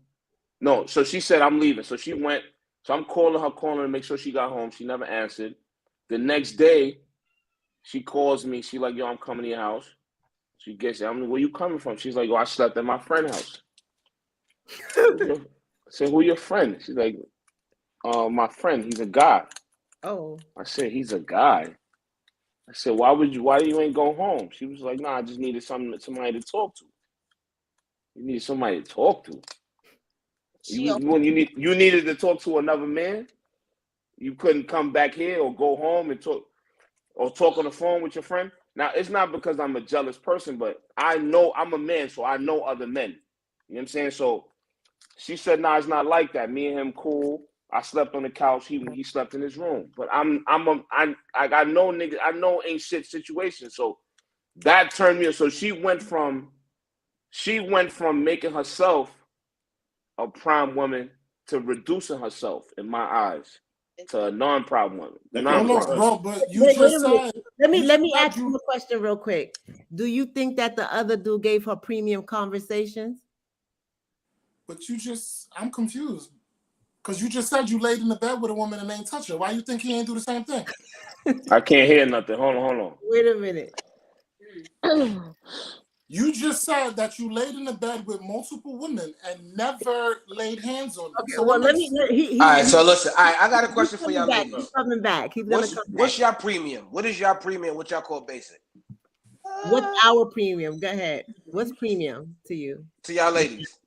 no, so she said, "I'm leaving." So she went. So I'm calling her to make sure she got home. She never answered. The next day, she calls me. She like, "Yo, I'm coming to your house." She gets it. I'm like, where you coming from? She's like, oh, I slept at my friend's house. I said, who your friend? She's like, my friend. He's a guy. Oh. I said, he's a guy. I said, why do you ain't go home? She was like, nah, I just needed somebody to talk to. You need somebody to talk to. You needed to talk to another man. You couldn't come back here or go home and talk on the phone with your friend. Now, it's not because I'm a jealous person, but I know I'm a man, so I know other men. You know what I'm saying? So she said, nah, it's not like that. Me and him cool. I slept on the couch. He slept in his room. But I know niggas. I know ain't shit situation. So that turned me. So she went from making herself a prime woman to reducing herself in my eyes to a non-prime woman. Hold on, bro, but you just said. Let me ask you a question real quick. Do you think that the other dude gave her premium conversations? But I'm confused. Because you just said you laid in the bed with a woman and ain't touch her. Why you think he ain't do the same thing? I can't hear nothing. Hold on. Wait a minute. You just said that you laid in the bed with multiple women and never laid hands on them. Okay, So well, all right, so listen. All right, I got a question for y'all ladies. He's coming back. He's gonna come back. What's your premium? What is your premium? What y'all call basic? What's our premium? Go ahead. What's premium to you? To y'all ladies.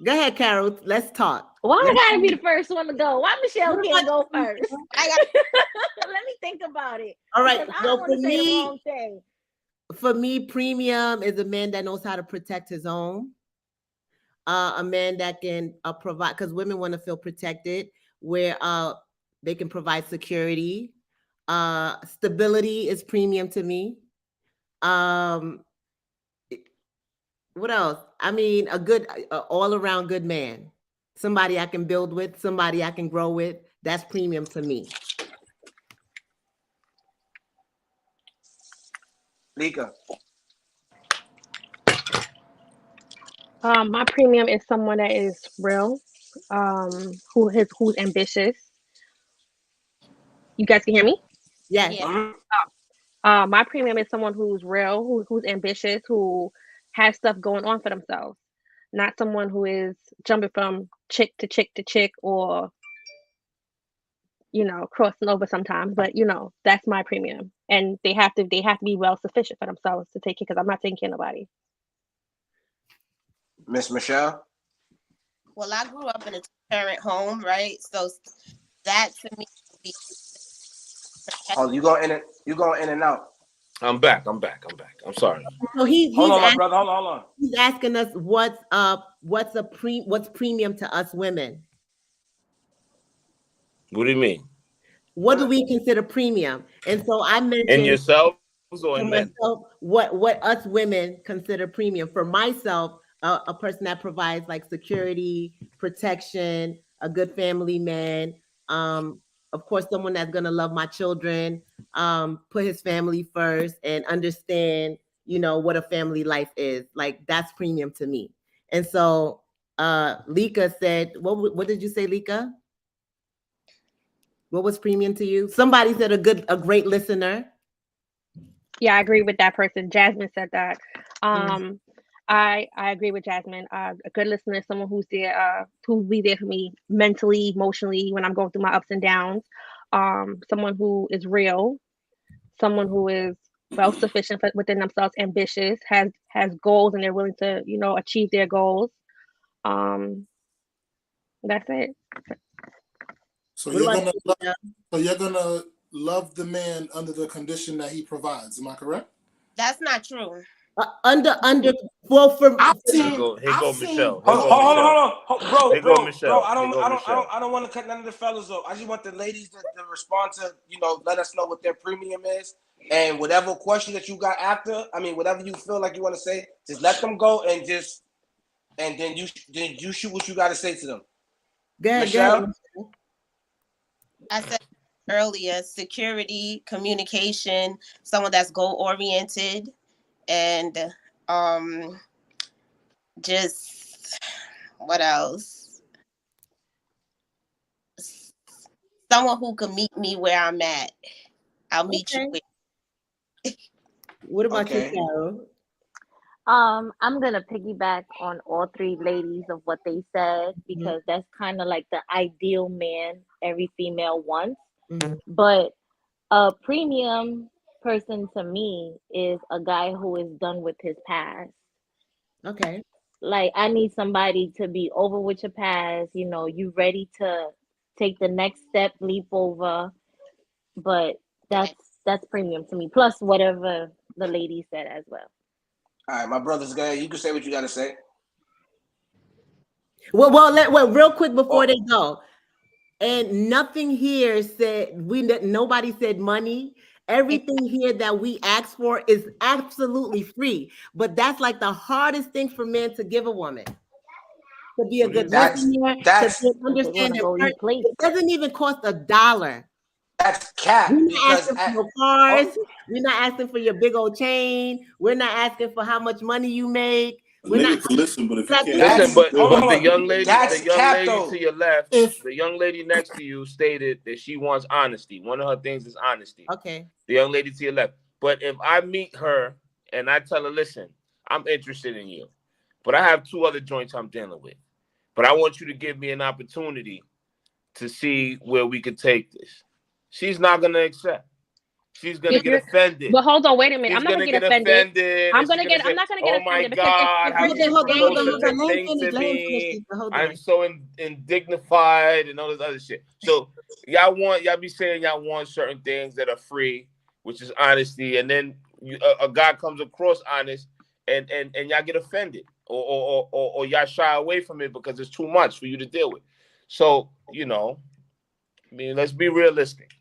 Go ahead, Carol. Let's talk. Why I gotta be the first one to go? Why Michelle can't go first? Let me think about it. All right. I don't want to say the wrong thing. For me, premium is a man that knows how to protect his own. A man that can provide, because women want to feel protected, where they can provide security. Stability is premium to me. What else? I mean, a good, all-around good man. Somebody I can build with, somebody I can grow with. That's premium to me. Lika. My premium is someone that is real, who's ambitious. You guys can hear me? Yes. My premium is someone who's real, who's ambitious, who has stuff going on for themselves, not someone who is jumping from chick to chick to chick, or crossing over sometimes. But that's my premium, and they have to be well sufficient for themselves to take it, because I'm not taking care of nobody. Miss Michelle. Well, I grew up in a two-parent home, right? So that to me would be. Oh, you go in and out. I'm back. I'm sorry. So he's hold on, asking, my brother. Hold on. He's asking us what's premium to us women. What do you mean? What do we consider premium? And so I mentioned in yourselves or in men? Myself, what us women consider premium. For myself, a person that provides like security, protection, a good family man. Of course, someone that's gonna love my children, put his family first, and understand, what a family life is. Like, that's premium to me. And so, Lika said, what did you say, Lika? What was premium to you? Somebody said a great listener. Yeah, I agree with that person. Jasmine said that. I agree with Jasmine. A good listener is someone who's there, who'll be there for me mentally, emotionally, when I'm going through my ups and downs. Someone who is real, someone who is self-sufficient within themselves, ambitious, has goals, and they're willing to, achieve their goals. That's it. So you're gonna love the man under the condition that he provides. Am I correct? That's not true. Well, for here go Michelle. Hold on, bro. Michelle. I don't want to cut none of the fellas off. I just want the ladies to respond to, let us know what their premium is, and whatever question that you got after. I mean, whatever you feel like you want to say, just let them go, and then you shoot what you got to say to them. Michelle. I said earlier, security, communication, someone that's goal oriented, and just what else? Someone who can meet me where I'm at. I'll meet you where. What about you, Okay. Carol? I'm gonna piggyback on all three ladies of what they said Mhm, because that's kind of like the ideal man every female wants. mhm. But a premium person to me is a guy who is done with his past. Okay. Like I need somebody to be over with your past, you know, you ready to take the next step, leap over, but that's that's premium to me. Plus whatever the lady said as well. All right, my brother's good. You can say what you gotta say. Well, real quick before Oh, they go, and nothing here said nobody said money. Everything here that we ask for is absolutely free. But that's like the hardest thing for men to give a woman. To be a What do good you mean? listener, to be that's an If they want to understanding go person. eat plates. It doesn't even cost $1. that's cap We're not because asking for your cars. oh, We're not asking for your big old chain. We're not asking for how much money you make. A We're not nigga can listen, but if you asking can't Listen, that's actually but build hold it, the on. young lady, That's cap though. to your left, If the young lady next to you stated that she wants honesty. One of her things is honesty. okay. The young lady to your left. But if I meet her and I tell her, listen, I'm interested in you, but I have two other joints I'm dealing with. But I want you to give me an opportunity to see where we could take this. She's not gonna accept. She's gonna If get you're, offended. but hold on, wait a minute. I'm She's not gonna gonna get get offended. offended, and she's gonna I'm say, not gonna get "Oh my offended because God, how if Hold can on, you you're hold on, be hold so on, such hold dating, a on. Let him thing finish. to Let him finish. me? Lisa. Hold I'm on. so indignified and all this other shit." So y'all be saying y'all want certain things that are free, which is honesty, and then a guy comes across honest, and y'all get offended, or y'all shy away from it because it's too much for you to deal with. So I mean, let's be realistic.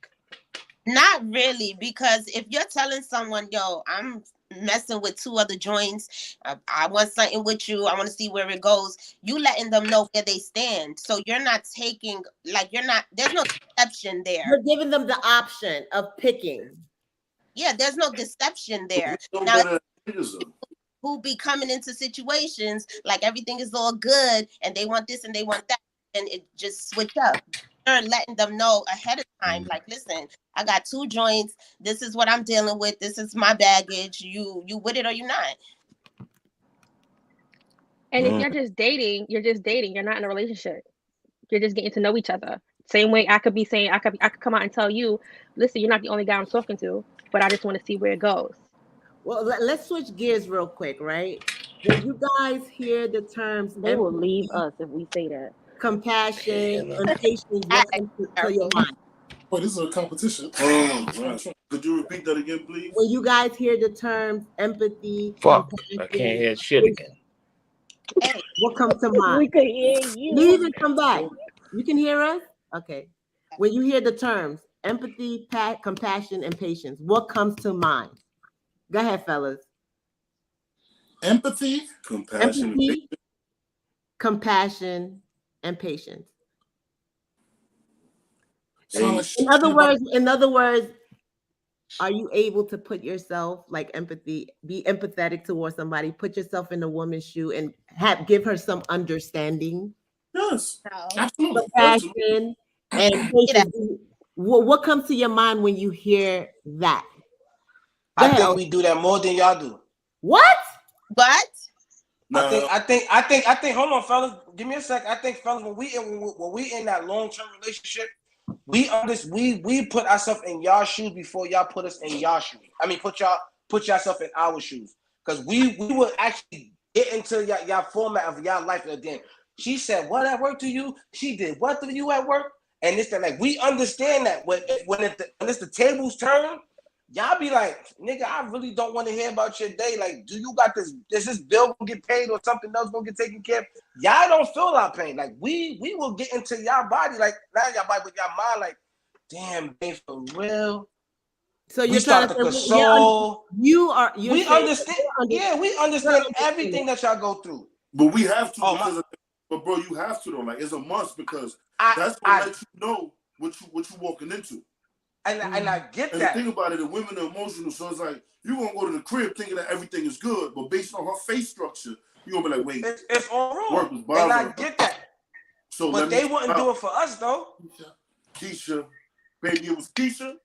Not really, because if you're telling someone, yo, I'm messing with two other joints, I want something with you, I want to see where it goes, you letting them know where they stand. So you're not taking, like, there's no deception there. You're giving them the option of picking. Yeah, there's no deception But there. we know Now, better than niggas though. who be coming into situations like everything is all good and they want this and they want that, and it just switch up. You're letting them know ahead of time, like, listen, I got two joints, this is what I'm dealing with, this is my baggage, you with it or you not. and if you're just dating, you're just dating. You're not in a relationship. You're just getting to know each other. Same way I could be saying I could come out and tell you, listen, you're not the only guy I'm talking to, but I just want to see where it goes. Well, let's switch gears real quick, right? When you guys hear the terms They will leave empathy, us if we say that. compassion, and patience, I what comes to your mind? well, this is a competition. Right. Could you repeat that again, please? When you guys hear the terms empathy, Fuck, I can't compassion, hear shit again. Hey, what comes to We mind? could hear you. Leave and come back. You can hear us? Okay. When you hear the terms empathy, compassion, and patience, what comes to mind? Go ahead, fellas. Empathy. Compassion. Empathy, compassion, and patience. Sound like In shit other about words, are you able to put yourself like empathy, be empathetic towards somebody, put yourself in a woman's shoe and give her some understanding, Yes, no. absolutely. absolutely. compassion, and Yeah. patience? What comes to your mind when you hear that? Go I ahead. think we do that more than y'all do. What? But Now, I think. Hold on, fellas. Give me a sec. I think, fellas, when we in that long term relationship, we put ourselves in y'all shoes before y'all put us in y'all shoes. I mean, put yourself in our shoes, because we would actually get into y'all format of y'all life at the end. She said, "What at work to you?" She did what to you at work, and it's that, like, we understand that when it's the tables turn. Y'all be like, nigga, I really don't want to hear about your day. Like, do you got this? Is this bill gonna get paid or something else gonna get taken care of? Y'all don't feel our pain. Like, we will get into y'all body, like, not y'all body, but y'all mind. Like, damn, babe, for real. So We you're trying start to to say console. you're We saying understand. you're Yeah, we you're understand understanding. everything that y'all go through. but we have to Oh my, because, but bro, you have to though. Like, it's a must because I that's gonna I let you know what you walking into. and I get And the that. thing about it, the women are emotional, so it's like you gonna go to the crib thinking that everything is good, but based on her face structure, you gonna be like, wait, It's all work wrong, was and I bothering her. get that. So But let me they wouldn't do out. it for us though. Keisha, baby, it was Keisha.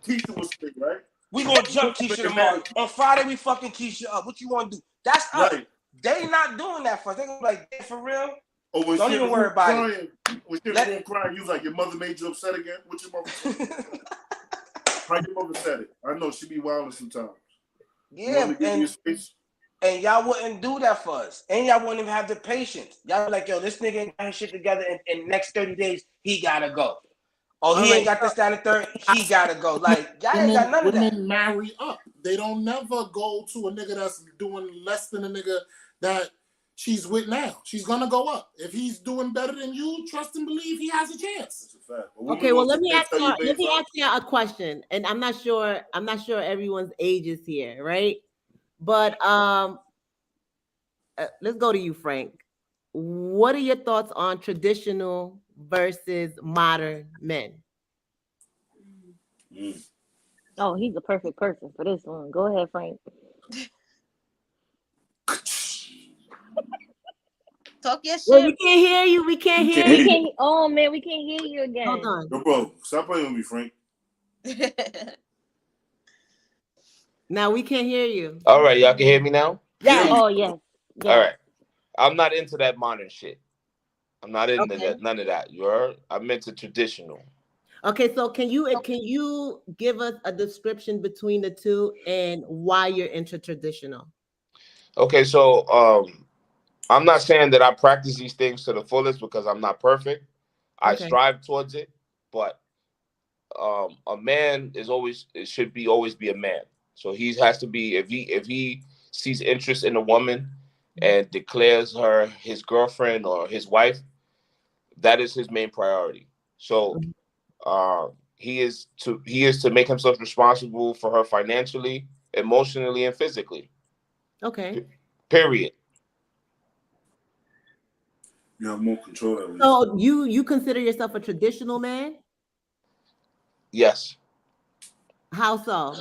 Keisha was sick, right? We gonna jump Keisha tomorrow. On Friday, we fucking Keisha up. What you want to do? That's us. Right. They not doing that for us. They gonna be like, "Yeah, for real." Or when Don't she even worry about it. When she was crying, you was like, your mother made you upset again? What your mother How your mother said it? I know she be wilding sometimes. Yeah, and y'all wouldn't do that for us. And y'all wouldn't even have the patience. Y'all be like, yo, this nigga ain't got his shit together in next 30 days, he gotta go. Oh, he ain't got this, down the third, he gotta go. Like, y'all ain't got none of that. Women marry up. They don't never go to a nigga that's doing less than a nigga that she's with now. She's gonna go up. If he's doing better than you, trust and believe he has a chance. That's a fact. Okay, well let me ask you a question, and I'm not sure everyone's age is here, right? But let's go to you, Frank. What are your thoughts on traditional versus modern men? Oh, he's a perfect person for this one. Go ahead, Frank. Talk your shit. Well, we can't hear you. We can't hear you. Oh man, we can't hear you again. Hold on. No, bro, stop playing with me, Frank. Now we can't hear you. All right, y'all can hear me now? Yeah. Oh yes. All right. I'm not into that modern shit. I'm not into that, none of that. I'm into traditional. Okay, so can you give us a description between the two and why you're into traditional? Okay, so I'm not saying that I practice these things to the fullest because I'm not perfect. I strive towards it, but a man should always be a man. So he has to be, if he sees interest in a woman and declares her his girlfriend or his wife, that is his main priority. So he is to make himself responsible for her financially, emotionally, and physically. Okay. Period. You have more control of it. So you consider yourself a traditional man? Yes. How so?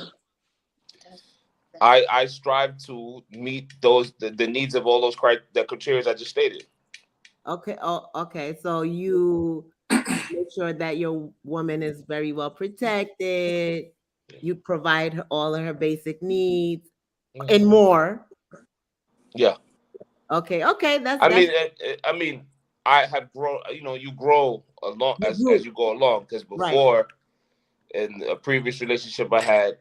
I strive to meet the needs of all those the criteria I just stated. Okay. Oh, okay. So you make sure that your woman is very well protected. You provide her all of her basic needs and more. Yeah. Okay. That's. I mean, I have grown. You grow along as you go along. Because before, in a previous relationship I had,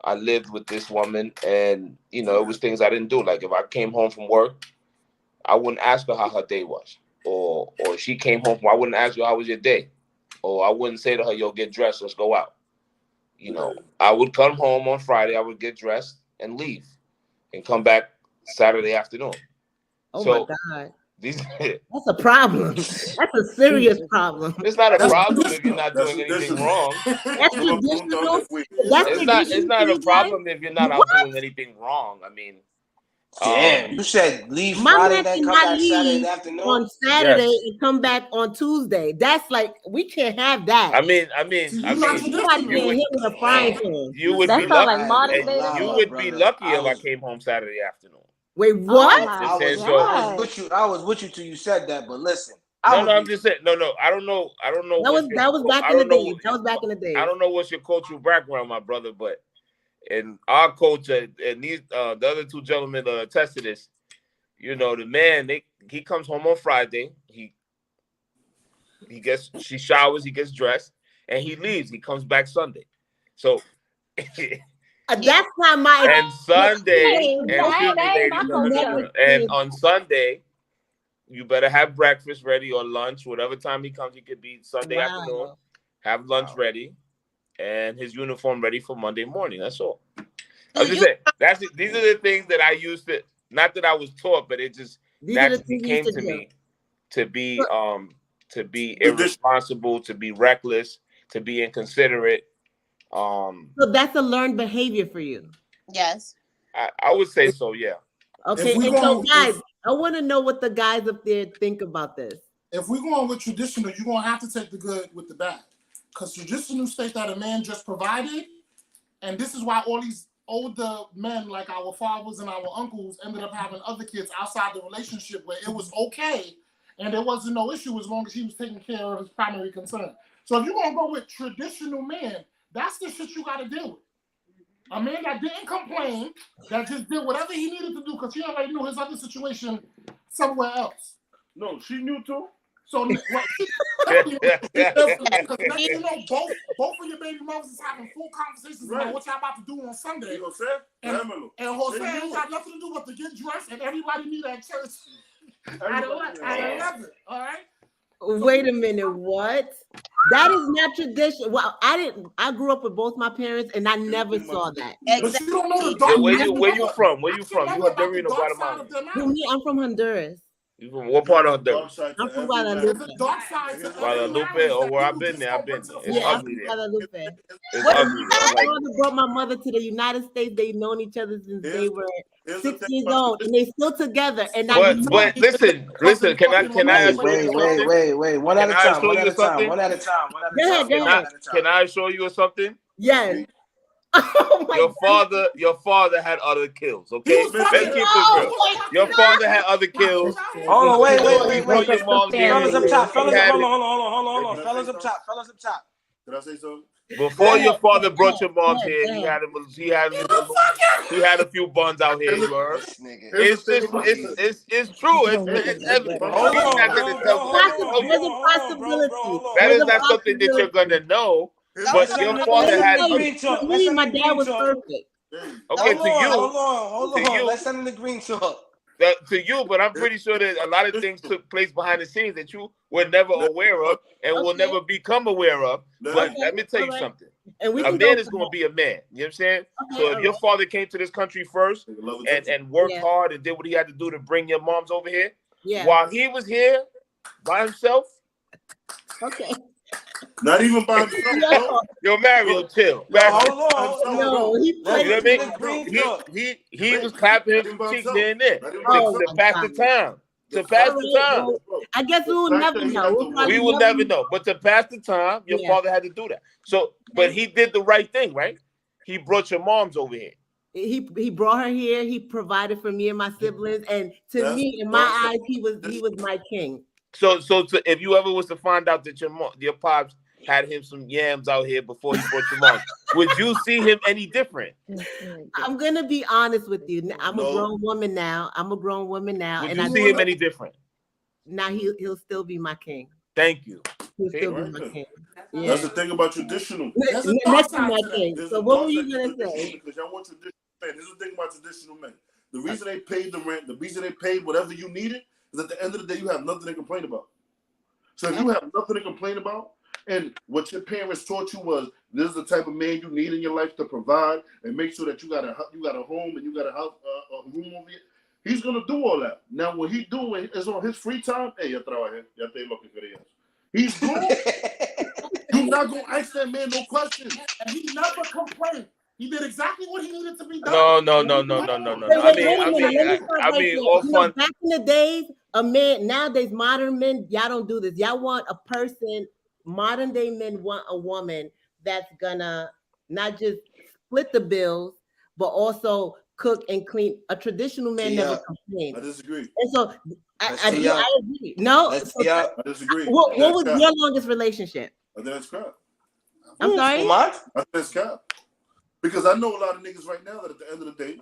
I lived with this woman, and it was things I didn't do. Like if I came home from work, I wouldn't ask her how her day was, or she came home I wouldn't ask her how was your day, or I wouldn't say to her, "Yo, get dressed, let's go out." I would come home on Friday, I would get dressed and leave, and come back Saturday afternoon. Oh my God. That's a problem. That's a serious problem. It's not a problem if you're not doing anything wrong. That's traditional. It's not a problem if you're not out doing anything wrong. I mean, damn, you said leave Friday, then come back Saturday afternoon. On Saturday and come back on Tuesday. That's like we can't have that. I mean, you would be lucky. You would be lucky if I came home Saturday afternoon. Wait, what? I was with you till you said that, but listen. I'm just saying. No, I don't know. That was back in the day. That was back in the day. I don't know what's your cultural background, my brother, but in our culture, and these the other two gentlemen attest to this. The man, he comes home on Friday. She showers, he gets dressed, and he leaves. He comes back Sunday. So. That's not my. And Sunday, and on Sunday, you better have breakfast ready or lunch, whatever time he comes. He could be Sunday afternoon. Have lunch ready, and his uniform ready for Monday morning. That's all. I'm just saying. These are the things that I used to. Not that I was taught, but it just naturally came to me to be irresponsible, to be reckless, to be inconsiderate. So that's a learned behavior for you. Yes. I would say so, yeah. Okay, and so guys, I want to know what the guys up there think about this. If we're going with traditional, you're going to have to take the good with the bad. Because traditional state that a man just provided, and this is why all these older men, like our fathers and our uncles, ended up having other kids outside the relationship where it was okay, and there wasn't no issue as long as he was taking care of his primary concern. So if you're going to go with traditional men, that's the shit you got to deal with. A man that didn't complain, that just did whatever he needed to do because he already knew his other situation somewhere else. No, she knew too. So because now you know both of your baby mothers is having full conversations about what y'all about to do on Sunday. And Jose ain't got nothing to do but to get dressed and everybody meet at church at 11. All right. Wait a minute, what? That is not tradition. Well, I grew up with both my parents, and I never saw that. But you don't know the dark. Where you from? Where you from? You Honduran or Guatemalan? Who, me? I'm from Honduras. You from what part of Honduras? I'm from Guadalupe. Guadalupe, or where I've been there. I've been there. It's ugly there. Guadalupe. It's ugly. My father brought my mother to the United States. They've known each other since they were 6 years old, and they still together. And but listen. Can I ask you something? Wait. One at a time. One at a time. Go ahead. Can I show you something? Yes. Oh your father had other kills, okay? Let's keep it real. Your father had other kills. Hold on, wait. Your mom's fellas up top. Hold on. Fellas up top. Did I say something? Before your father brought your mom's here, he had a few buns out here. You heard? It's true. It's evident. That is not something that you're gonna know. But your father had. Me, my dad was perfect. Okay, to you. Hold on. Let's send him the green talk. To you, but I'm pretty sure that a lot of things took place behind the scenes that you were never aware of and will never become aware of. But let me tell you something. A man is going to be a man. You know what I'm saying? So if your father came to this country first and worked hard and did what he had to do to bring your moms over here, while he was here by himself. Okay. Not even by himself. Yo, Mario, chill. Hold on. No, you know what I mean? He was clapping his cheeks here and there to pass the time. To pass the time. I guess we will never know. We will never know. But to pass the time, your father had to do that. So, but he did the right thing, right? He brought your moms over here. He brought her here. He provided for me and my siblings, and to me, in my eyes, he was my king. So if you ever was to find out that your pops had him some yams out here before he brought your mom, would you see him any different? I'm gonna be honest with you. I'm a grown woman now. Would you see him any different? Now he'll still be my king. Thank you. He'll still be my king. Yeah. That's the thing about traditional. Next to my king. So what were you gonna say? Because y'all want traditional men. This is the thing about traditional men. The reason they paid the rent, the reason they paid whatever you needed, is at the end of the day you have nothing to complain about. So if you have nothing to complain about, and what your parents taught you was this is the type of man you need in your life to provide and make sure that you got a home and you got a house, a room over here. He's gonna do all that. Now, what he doing is on his free time. Hey, ya trabaje, ya te lo que querías. He's good. You're not gonna ask that man no questions, and he never complained. He did exactly what he needed to be done. No. I mean, all fun. Back in the days, a man, nowadays, modern men, y'all don't do this. Y'all want a person, modern day men want a woman that's gonna not just split the bills, but also cook and clean. A traditional man never complains. I disagree. And so I agree. No, I disagree. What was your longest relationship? I think that's crap. I'm sorry? I think that's crap. Because I know a lot of niggas right now that at the end of the day,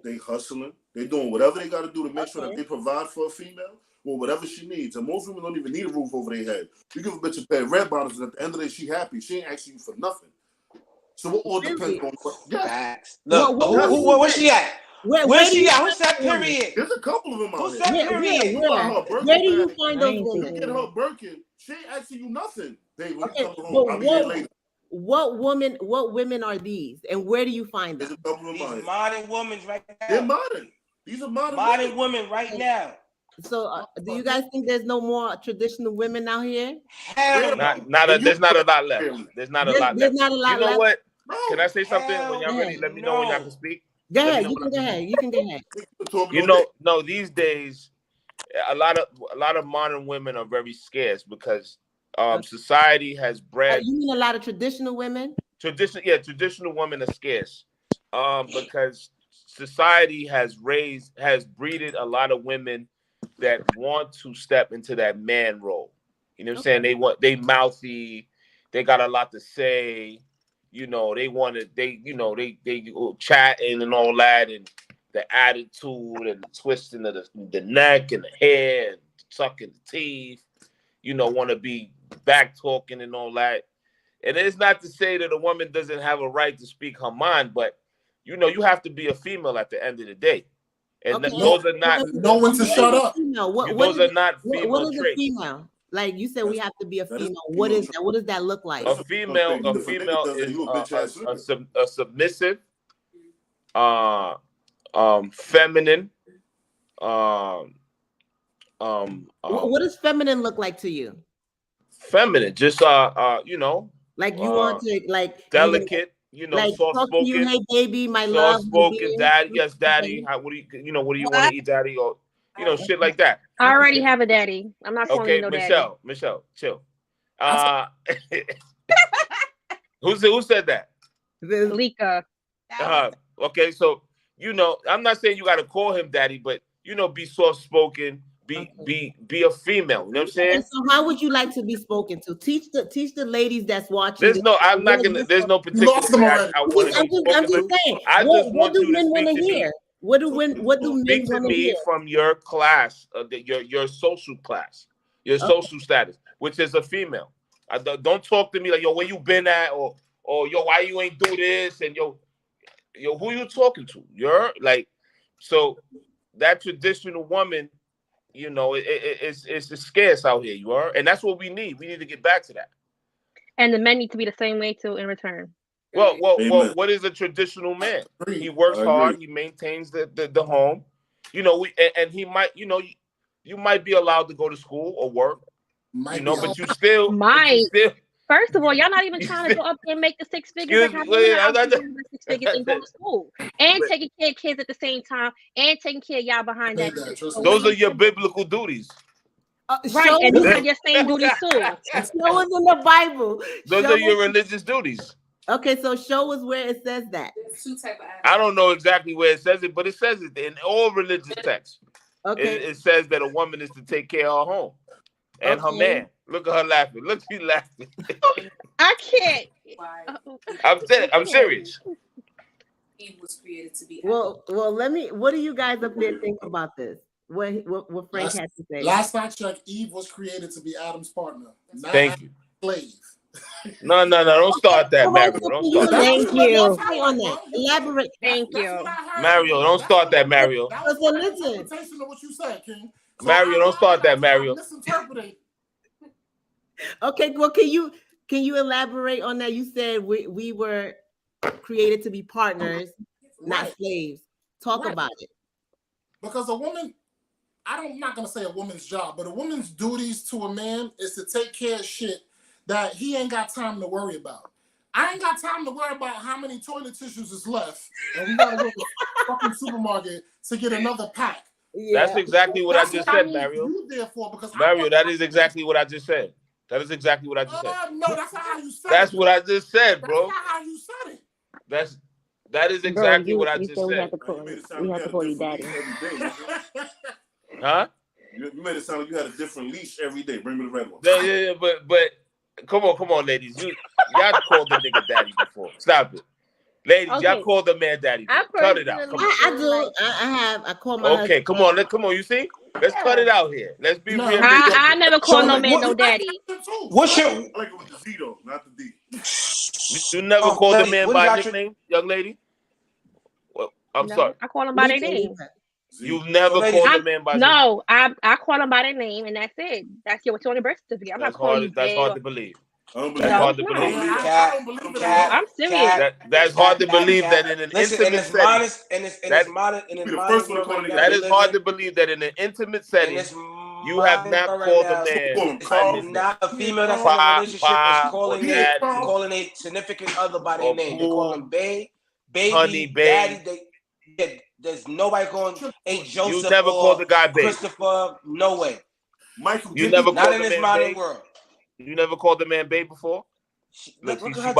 they hustling, they doing whatever they got to do to make sure that they provide for a female or whatever she needs. And most women don't even need a roof over their head. You give a bitch a pair of red bottoms, and at the end of the day, she happy. She ain't asking you for nothing. So it all depends on what. Facts. Look, where's she at? Where's she at? What's that period? There's a couple of them out Who's that period? Where do you find those women? Get her Birkin. She ain't asking you nothing. Babe, when you come home, I'll be there later. What women are these, and where do you find them? These modern women right now. They're modern. These are modern women right now. So, do you guys think there's no more traditional women out here? Hell no. There's not a lot left. There's not a lot left. You know what? Can I say something? When y'all ready, let me know when y'all can speak. Go ahead. You can go ahead. You know, no. These days, a lot of modern women are very scarce because society has bred. You mean a lot of traditional women? Traditional women are scarce because society has breeded a lot of women that want to step into that man role. You know what I'm saying? They mouthy, they got a lot to say. you know, they chatting and all that, and the attitude and the twisting of the neck and the hair and sucking the teeth, you know, want to be back talking and all that. And it's not to say that a woman doesn't have a right to speak her mind, but you know, you have to be a female at the end of the day. And those are not know when to shut up. Those are not female what is traits. a female? Like you said, we have to be a female. What is that? What does that look like? A female is a submissive, feminine. What does feminine look like to you? Feminine, just you know, like you want to like delicate, you know, like soft spoken. Hey baby, my soft love. Soft spoken, daddy. Yes, daddy. How, what do you want to eat, daddy? Or you know, shit like that. I already have a daddy. I'm not calling you no daddy. Michelle, chill. Who said that? Lika. Okay, so you know, I'm not saying you got to call him daddy, but you know, be soft spoken. Be a female. You know what I'm saying? So how would you like to be spoken to? Teach the ladies that's watching. There's no particular I want to be spoken I'm just to. saying. I just want you to speak to me. What do men want to hear? From your class, your social class, your social status, which is a female. Don't talk to me like, yo, where you been at, or yo, why you ain't do this, and yo, who you talking to? You're like, so that traditional woman, you know, it's scarce out here. You are, and that's what we need. We need to get back to that. And the men need to be the same way too in return. Well, what is a traditional man? He works hard. He maintains the home. You know, and he might, you know, you might be allowed to go to school or work. You know, but you still might. First of all, y'all not even trying to go up there and make the six figures and six figures and go to school and taking care of kids at the same time and taking care of y'all behind that. Those are your biblical duties. Right, and you have your same duties too. Show us in the Bible. Those are your religious duties. Okay, so show us where it says that. I don't know exactly where it says it, but it says it in all religious texts. Okay. It says that a woman is to take care of her home and her man. Look at her laughing. Look, she's laughing. I can't. I'm serious. Eve was created to be. Well, what do you guys up there think about this? What Frank had to say? Last I checked, Eve was created to be Adam's partner. Thank you. Slave. No, don't start that, Mario. Don't start that. Thank you. On that. Elaborate. Thank you. Mario, don't start that, Mario. Listen. What you said, King. So Mario, don't start that, Mario. Okay, well, can you elaborate on that? You said we were created to be partners, not slaves. Talk about it. Because a woman, I'm not gonna say a woman's job, but a woman's duties to a man is to take care of shit that he ain't got time to worry about. I ain't got time to worry about how many toilet tissues is left, and we gotta go to the fucking supermarket to get another pack. Yeah. That's exactly what I just said, Mario. Mario, that is exactly what I just said. That is exactly what I just said. No, that's not how you said That's what I just said, bro. That's not how you said it. That is exactly what I just said. We have to call you daddy. Huh? You made it sound like you had a different leash every day. Bring me the red one. Yeah, but come on, ladies. Y'all called the nigga daddy before. Stop it. Ladies, y'all call the man daddy. Cut it out. I do. I call my husband. Come on. You see? Let's cut it out here. Let's be real. I never call no man no daddy. What's your? I like it with the Z though, not the D. You never called the man by nickname, young lady? Well, I'm sorry. I call him by their name. You've never called a man by No, I call him by their name, and that's it. That's what's on the birth certificate. I'm not calling you. That's hard to believe. That's hard to believe. I'm serious. That's hard to believe that in an intimate setting. That is hard to believe that in an intimate setting you have not called a man. Not a female that's in a relationship is calling a significant other by their name. They call them babe, baby, honey, daddy. There's nobody calling a Joseph. You never called the guy babe. Christopher, no way. Michael, you never not called in the this man modern babe? World. You never called the man babe before? Look at her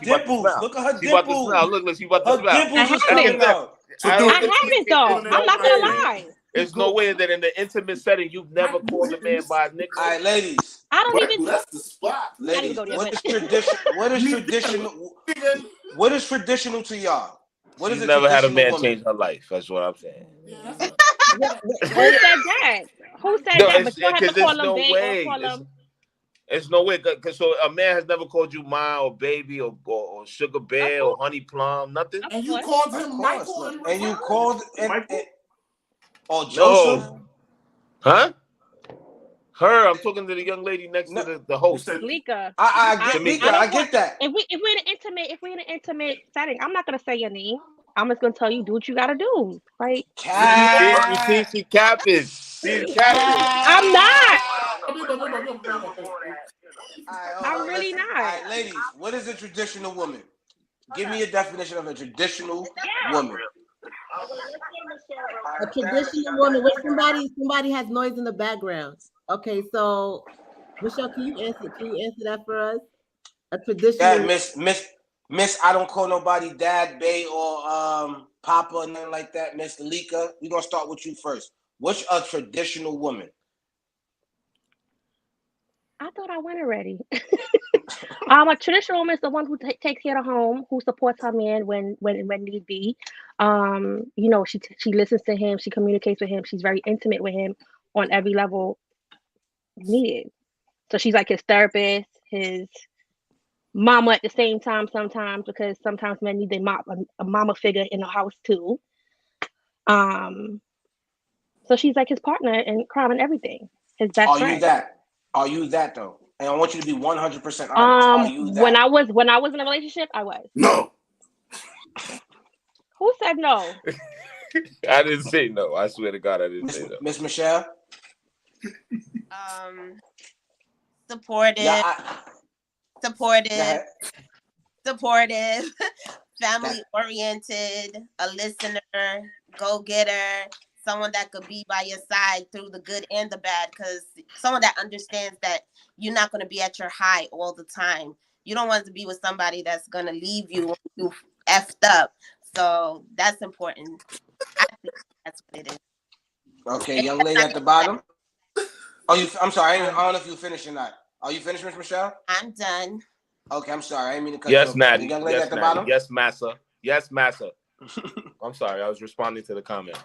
dimples. Look at her dimples. Look, she about to smile. I haven't though. I'm not gonna lie. There's no way that in the intimate setting you've never called a man by a nickname. All right, ladies. I don't even. That's the spot. Not even Ladies, go there. what But is tradition? What is traditional? What is traditional to y'all? What is She's a never had a traditional man woman? change her life. That's what I'm saying. Yeah, that's a, who said that? Who said No, that? it's But you don't have to because call there's them no bae or way. call them. It's no way. Cause so a man has never called you ma or baby or sugar bear or honey plum, nothing. and you called Of him course, Michael look. in And you return? called Michael? or Joseph. No, huh? Her. I'm talking to the young lady next No, to the You host. said Lika. I get Tamika. Lika. I get that. If we're in an intimate setting, I'm not gonna say your name. I'm just gonna tell you, do what you gotta do. Like You see, Cat. she capping. She's capping. I'm not. I'm Alright, really listen. not. Alright, ladies, what is a traditional woman? Give me a definition of a traditional woman. A traditional woman with somebody has noise in the background. Okay, so Michelle, can you answer that for us? A Yeah, traditional Miss, I don't call nobody dad, bae, or papa, nothing like that. Miss Lika, we're gonna start with you first. What's a traditional woman? I thought I went already. A traditional woman is the one who takes care of the home, who supports her man when need be. She listens to him, she communicates with him, she's very intimate with him on every level needed. So she's like his therapist, his mama at the same time sometimes, because sometimes men need a mama figure in the house too. Um, so she's like his partner in crime and everything, his best Are you friend. that? Are you that though? And I want you to be 100% honest. Are you When that? I was in a relationship, I was. no. Who said no? I didn't say no. I swear to God, I didn't say no. Miss Michelle? Supportive, Yeah, go supportive, ahead. supportive, family That, oriented, a listener, go getter, someone that could be by your side through the good and the bad, because someone that understands that you're not going to be at your high all the time. You don't want to be with somebody that's going to leave you when you effed up. So that's important. I think that's what it is. okay, And young lady yes, at the bottom. Oh, I'm sorry. I um, don't know if you finished or not. Are you finished, Miss Michelle? I'm done. Okay, I'm sorry. I didn't mean to cut you Yes, off. The Natty. young lady Yes, at the Natty. bottom. Yes, Massa. Yes, Massa. I'm sorry. I was responding to the comment.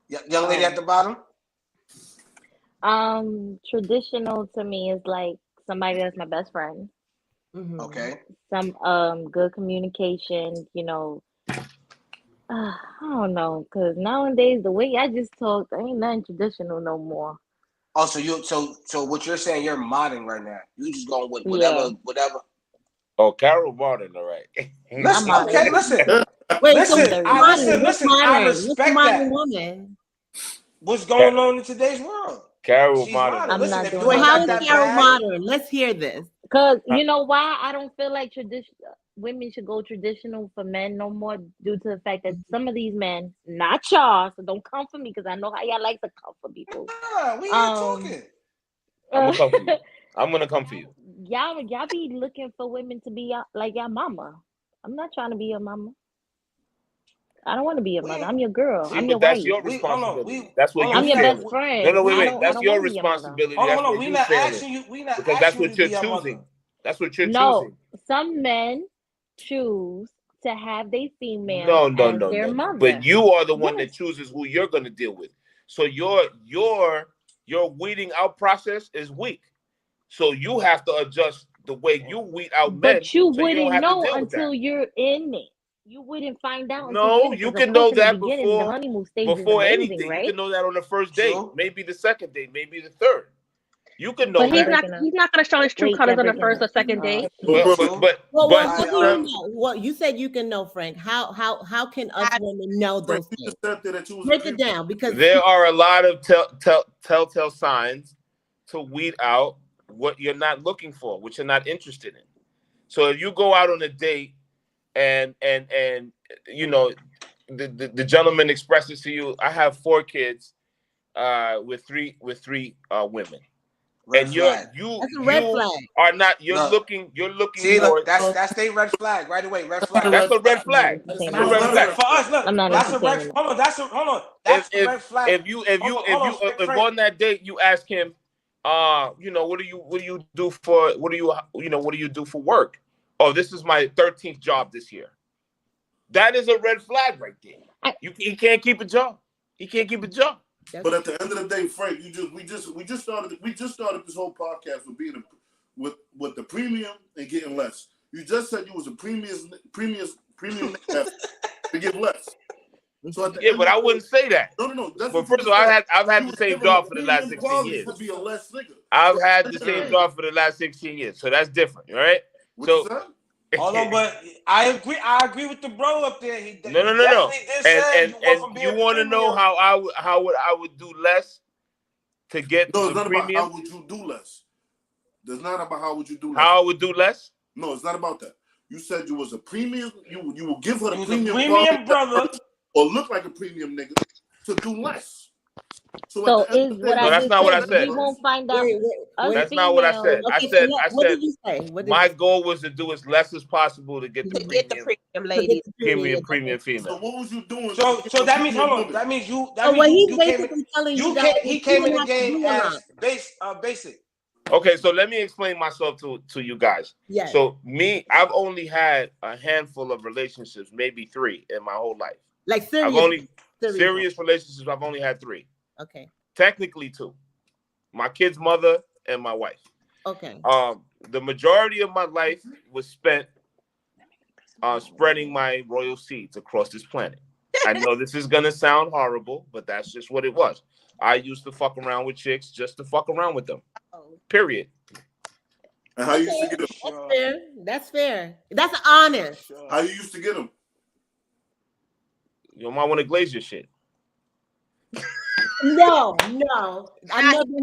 Young lady at the bottom. Traditional to me is like somebody that's my best friend. Okay. Some good communication, I don't know, because nowadays the way I just talk, there ain't nothing traditional no more. Oh, so what you're saying? You're modding right now. You just going with Yeah, whatever. Oh, Carol Martin. All right. I'm Listen, okay, modern. listen, wait, so I'm what's listen. dirty I modern. What's listen. I modern? What's respect modern that. woman? What's going on in today's world? Carol She's Martin. modern. I'm Listen, not if you doing Well, no ain't how got is that Carol traditional. bag, modern? Let's hear this. Because you know why I don't feel like women should go traditional for men no more, due to the fact that some of these men, not y'all, so don't come for me because I know how y'all like to come for people. we here Um, talking. I'm gonna come for you. I'm gonna come for you. y'all be looking for women to be like your mama. I'm not trying to be your mama. I don't want to be your mother. We I'm your girl. See, I'm your but that's wife. your we hold on. We responsibility. That's where hold on. you I'm We your not. best failing. No, friend. no, wait, I wait. don't That's want your to be your mother. responsibility. Hold That's on. where We you not failing asking you. We not because that's asking you what to you're be our mother. choosing. That's what you're No, choosing. some men choose to have their female No, no, as no, their no, no. But mother. you are the one Yes, that chooses who you're going to deal with. So your weeding out process is weak. So you have to adjust the way you weed out men, but you so you don't wouldn't have to know deal with that. until you're in it. You wouldn't find out until you're in No, it. you Because of can course, know in the that beginning, the honeymoon stage is before amazing, anything. You right? can know that on the first date, True. maybe the second date, maybe the third. You can But know Y'all he's that. not. breaking up. He's not gonna show his true Wait, colors y'all on the breaking first up. or second date. But but True. but Well, but what I do you know? What you said you can know, Frank. How can us I, women know Frank, those you things? just said that you was a Break it people. down because there are a lot of telltale signs to weed out what you're not looking for, what you're not interested in. So if you go out on a date and you know the gentleman expresses to you, I have 4 kids with three women, red and flag. that's a red flag. are not Look. you're looking See, more. look. That's a red flag right away. Red That's not a flag. That's red a red flag. I'm not flag. That is That's entertaining a that. red not a red flag. For us, flag. look. I'm not That's a red. entertaining Hold on. That's a red flag. If That's a red flag. if you Hold on, if on Frank. that date you ask him, what do you do for what do you do for work? Oh, this is my 13th job this year. That is a red flag right there. He can't keep a job. He can't keep a job. But at the end of the day, Frank, we just started this whole podcast with being with the premium and getting less. You just said you was a premium to give less. So but I wouldn't say that. No. That's but first of all, I've had the same job for the last 16 years. To be a less nigga. I've had the same job for the last 16 years, so that's different, all right? Hold on, but I agree with the bro up there. No. And you want to know how I would do less to get no, it's the not premium? about how would you do less. It's not about how would you do less. How I would do less? No, it's not about that. You said you was a premium. You will give her the premium brother, or look like a premium nigga to do less. So is what I that's just not what I said. said. We won't find out. That's not what I said. Okay, I said what did you say? My goal was to do as less as possible to get the premium lady, premium female. So what was you doing? So that means, hold on. That means you. That so means what you he's came basically in, telling you you came, that he came in the have to game do a lot. as basic. Okay, so let me explain myself to you guys. Yes. So I've only had a handful of relationships, maybe 3 in my whole life. Like serious. Serious relationships. I've only had 3. Okay. Technically 2. My kid's mother and my wife. Okay. The majority of my life was spent spreading my royal seeds across this planet. I know this is gonna sound horrible, but that's just what it was. I used to fuck around with chicks just to fuck around with them. Period. And how you used to get them? That's fair. That's honest. How you used to get them? You might want to glaze your shit. No. I know there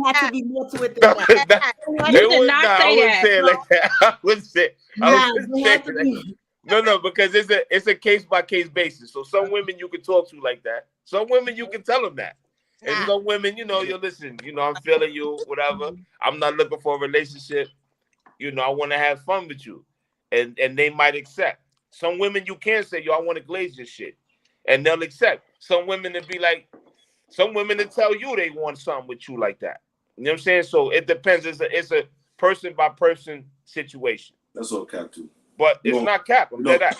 had to be more to it than that. You did not say that. Say it like that. I wouldn't say it. No, because it's a case by case basis. So some women you can talk to like that. Some women you can tell them that. And some women, you listen, I'm feeling you, whatever. I'm not looking for a relationship. I want to have fun with you. And they might accept. Some women you can say, I want to glaze your shit. And they'll accept. Some women will be like, some women will tell you they want something with you like that. You know what I'm saying? So it depends. It's a person by person situation. That's all cap too. But it's not cap. I'm dead ass.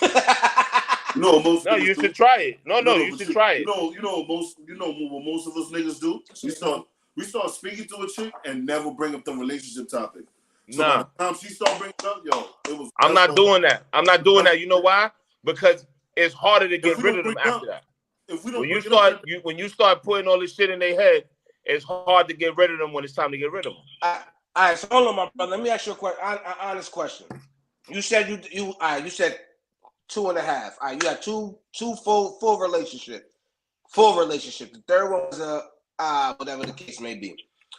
You should try it. No, you should try it. What most of us niggas do? We start speaking to a chick and never bring up the relationship topic. So by the time she start bringing it up, it was. I'm not doing that. You know why? Because it's harder to get rid of them after that. When you start putting all this shit in their head, it's hard to get rid of them when it's time to get rid of them. All right, so hold on, my brother. Let me ask you an honest question. You said you said 2.5. All right, you had two full relationship. The third one was whatever the case may be.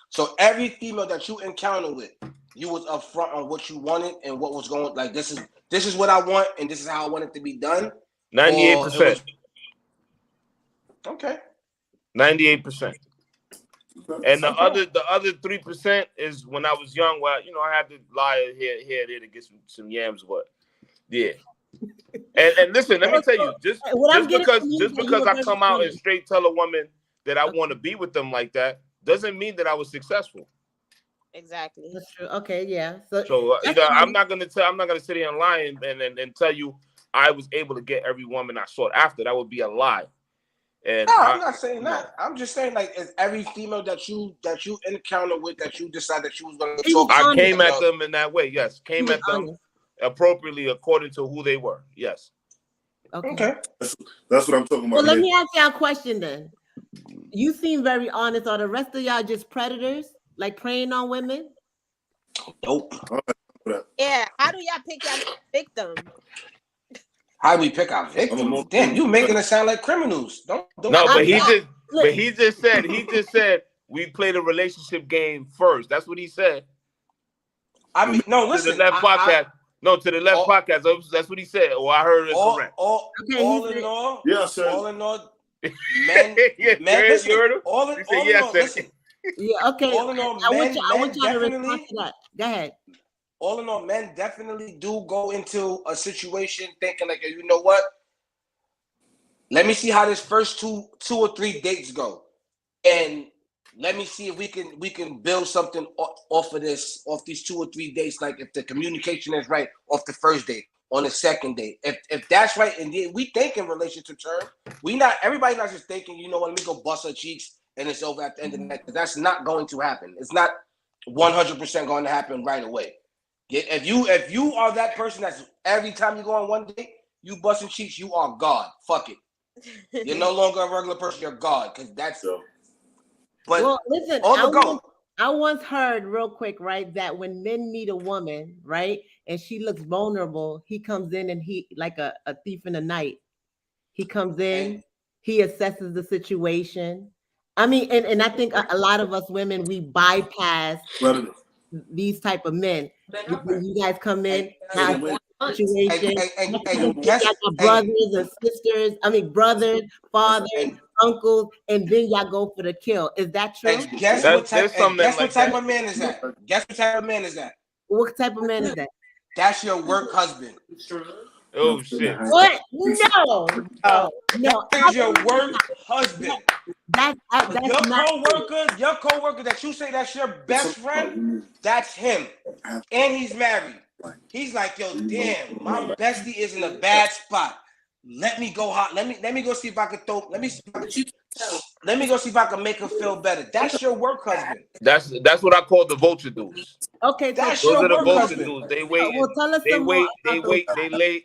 So every female that you encounter with, you was upfront on what you wanted and what was going. Like this is what I want and this is how I want it to be done. 98%. Okay. 98%. And the other 3% is when I was young. Well, I had to lie here there to get some yams, but yeah. And listen, let me tell you, just because I come out and straight tell a woman that I want to be with them like that doesn't mean that I was successful. Exactly. That's true. Okay, yeah. So I'm not gonna sit here and lie and tell you I was able to get every woman I sought after. That would be a lie. And no, I'm not saying that. I'm just saying, like, is every female that you encounter with that you decide that you was going to talk. I came at them in that way. Yes, came at them appropriately according to who they were. Yes. Okay. That's what I'm talking about. Well, let me ask y'all a question then. You seem very honest. Are the rest of y'all just predators, like preying on women? Nope. Yeah. How do y'all pick y'all victim? How do we pick our victims? Damn, you making it sound like criminals. Don't. No, but he just said we played a relationship game first. That's what he said. I mean, no, listen. To the left podcast. To the left podcast. That's what he said. Or I heard it correct. All in all, men. You heard him? All in all, listen. Yeah, okay. All in all, I want y'all to respond to that. Go ahead. All in all, men definitely do go into a situation thinking like, you know what? Let me see how this first two or three dates go. And let me see if we can build something off of this, off these 2 or 3 dates. Like if the communication is right off the first date, on the second date, if that's right, and we think in relationship terms, everybody not just thinking, you know what, let me go bust her cheeks and it's over at the end of the night. That's not going to happen. It's not 100% going to happen right away. If you are that person that's every time you go on one date, you busting cheeks, you are God. Fuck it. You're no longer a regular person. You're God, because that's. But well, listen, I once heard real quick, right, that when men meet a woman, right, and she looks vulnerable, he comes in and he like a thief in the night. He comes in, he assesses the situation. I mean, and I think a lot of us women, we bypass these type of men. When you guys come in, have a situation, got brothers and sisters, brothers, fathers, uncles, and then y'all go for the kill. Is that true? And guess what type of man is that? Guess what type of man is that? What type of man is that? That's your work husband. Oh shit! What? No. That's your work husband. That's your coworker that you say that's your best friend. That's him, and he's married. He's like, yo, damn, my bestie is in a bad spot. Let me go hot. Let me go see if I can throw. Let me go see if I can make her feel better. That's your work husband. That's what I call the vulture dudes. Okay, that's those your are the work vulture husband. dudes. They wait. Well, tell us they some wait. More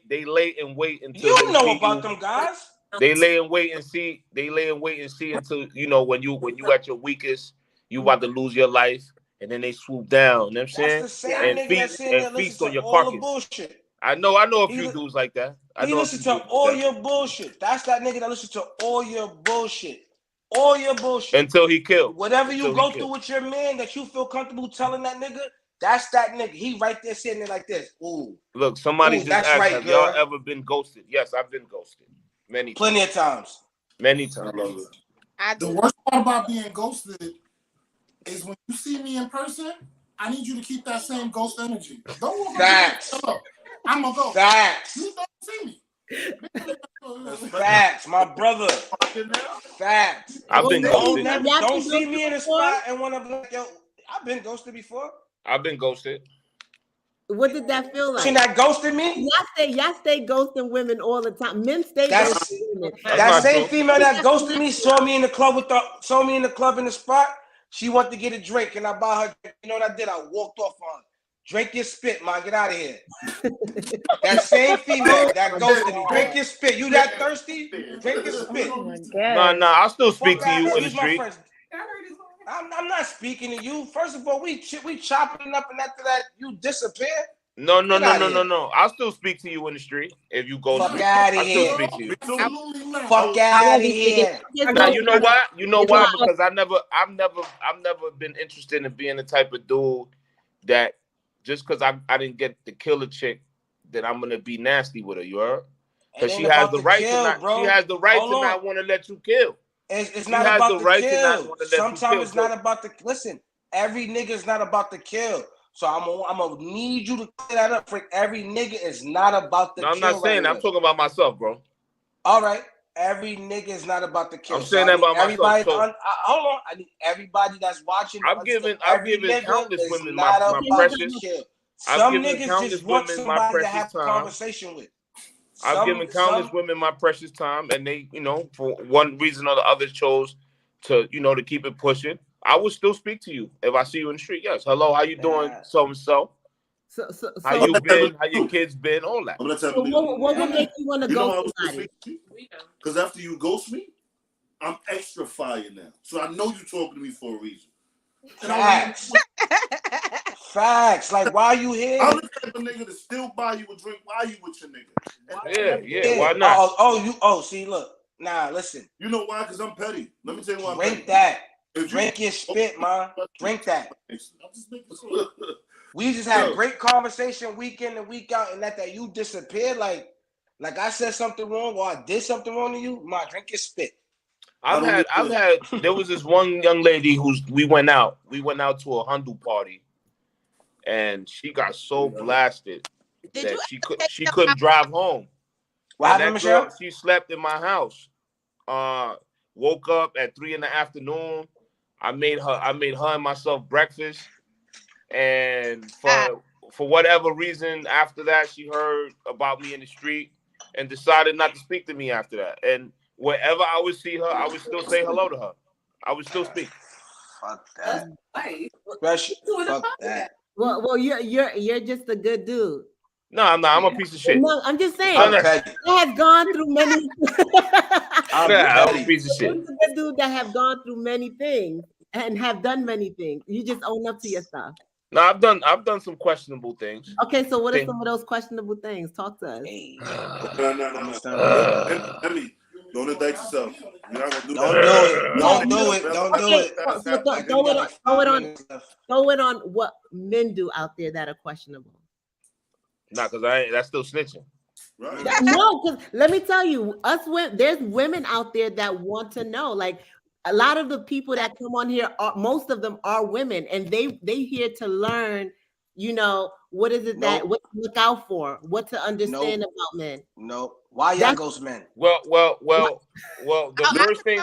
They lay and wait until you know about them guys. They lay and wait and see. They lay and wait and see until when you at your weakest, you about to lose your life, and then they swoop down. You know what I'm saying? That's the same nigga and feast on your all the carcass. bullshit. I know a few dudes like that. He listen to all your bullshit. That's that nigga that listen to all your bullshit. All your bullshit. Until he killed. Whatever you go through with your man that you feel comfortable telling that nigga, that's that nigga. He right there sitting there like this. Ooh. Look, somebody just asked, right, have girl. y'all ever been ghosted? Yes, I've been ghosted. Plenty of times. Many times. The worst part about being ghosted is when you see me in person, I need you to keep that same ghost energy. Don't walk Facts. I'm gonna go. Facts. You don't see me. Facts, my brother. Facts. I've been ghosted. Don't see me in a spot and want to be like, yo, I've been ghosted before. I've been ghosted. What did that feel like? She not ghosted me? Y'all stay ghosting women all the time. Men stay ghosting women. That same female that ghosted me saw me in the club in the spot. She wanted to get a drink, and I bought her. You know what I did? I walked off on her. Drink your spit, man. Get out of here. That same female that ghosted me. Drink your spit. You that thirsty? Drink your spit. Nah, I'll still speak to you in the street. I'm not speaking to you. First of all, we chopping it up, and after that, you disappear. No. I'll still speak to you in the street if you go. Fuck out of here. I'll still speak to you. Fuck out of here. Now you know why? You know why? Because I've never been interested in being the type of dude that just because I didn't get to kill a chick, that I'm gonna be nasty with her. You heard? Because she has the right to not. She has the right to not want to let you kill. It's not about the kill. Sometimes it's not about the listen. Every nigga is not about the kill. So I'm gonna need you to clear that up. For every nigga is not about the kill. I'm not saying that. I'm talking about myself, bro. All right. Every nigga is not about the kill. I'm saying that about myself. Hold on. I need everybody that's watching. I've given countless women my precious. Some niggas just want somebody to have a conversation with. I've given countless women my precious time, and they, for one reason or the other, chose to, to keep it pushing. I would still speak to you if I see you in the street. Yes, hello, how you doing? So and so. How you been? How your kids been? All that. What would make you want to go somebody? Because after you ghost me, I'm extra fire now. So I know you're talking to me for a reason. Facts. Facts. Like, why are you here? I'm the type of nigga to still buy you a drink while you with your nigga. Yeah. Why not? See, look. Nah, listen. You know why? Because I'm petty. Let me tell you why. Drink that. Drink your spit, man. Drink that. We just had great conversation week in and week out, and that you disappeared. Like I said something wrong, or I did something wrong to you. Man, drink your spit. I've had. There was this one young lady we went out to a Hindu party, and she got so blasted that she couldn't drive home. What happened, Michelle? She slept in my house. Woke up at 3 in the afternoon. I made her and myself breakfast, and for whatever reason, after that, she heard about me in the street and decided not to speak to me after that. And wherever I would see her, I would still say hello to her. I would still speak. Fuck that. Fuck that. Well, you're just a good dude. No, I'm not. I'm a piece of shit. No, I'm just saying. I'm petty. I have gone through many. I'm I'm a piece of shit. You're a good dude that have gone through many things and have done many things. You just own up to your stuff. No, I've done some questionable things. Okay, so what are some of those questionable things? Talk to us. Hey. No. Don't indict yourself. You're not gonna do Don't that. do it. Don't do it. Throw it on what men do out there that are questionable. Nah, because that's still snitching. Right. No, because let me tell you, there's women out there that want to know. Like a lot of the people that come on here, most of them are women, and they here to learn. You know, what is it that what to look out for, what to understand about men. No, why y'all ghost men? Well. The first thing.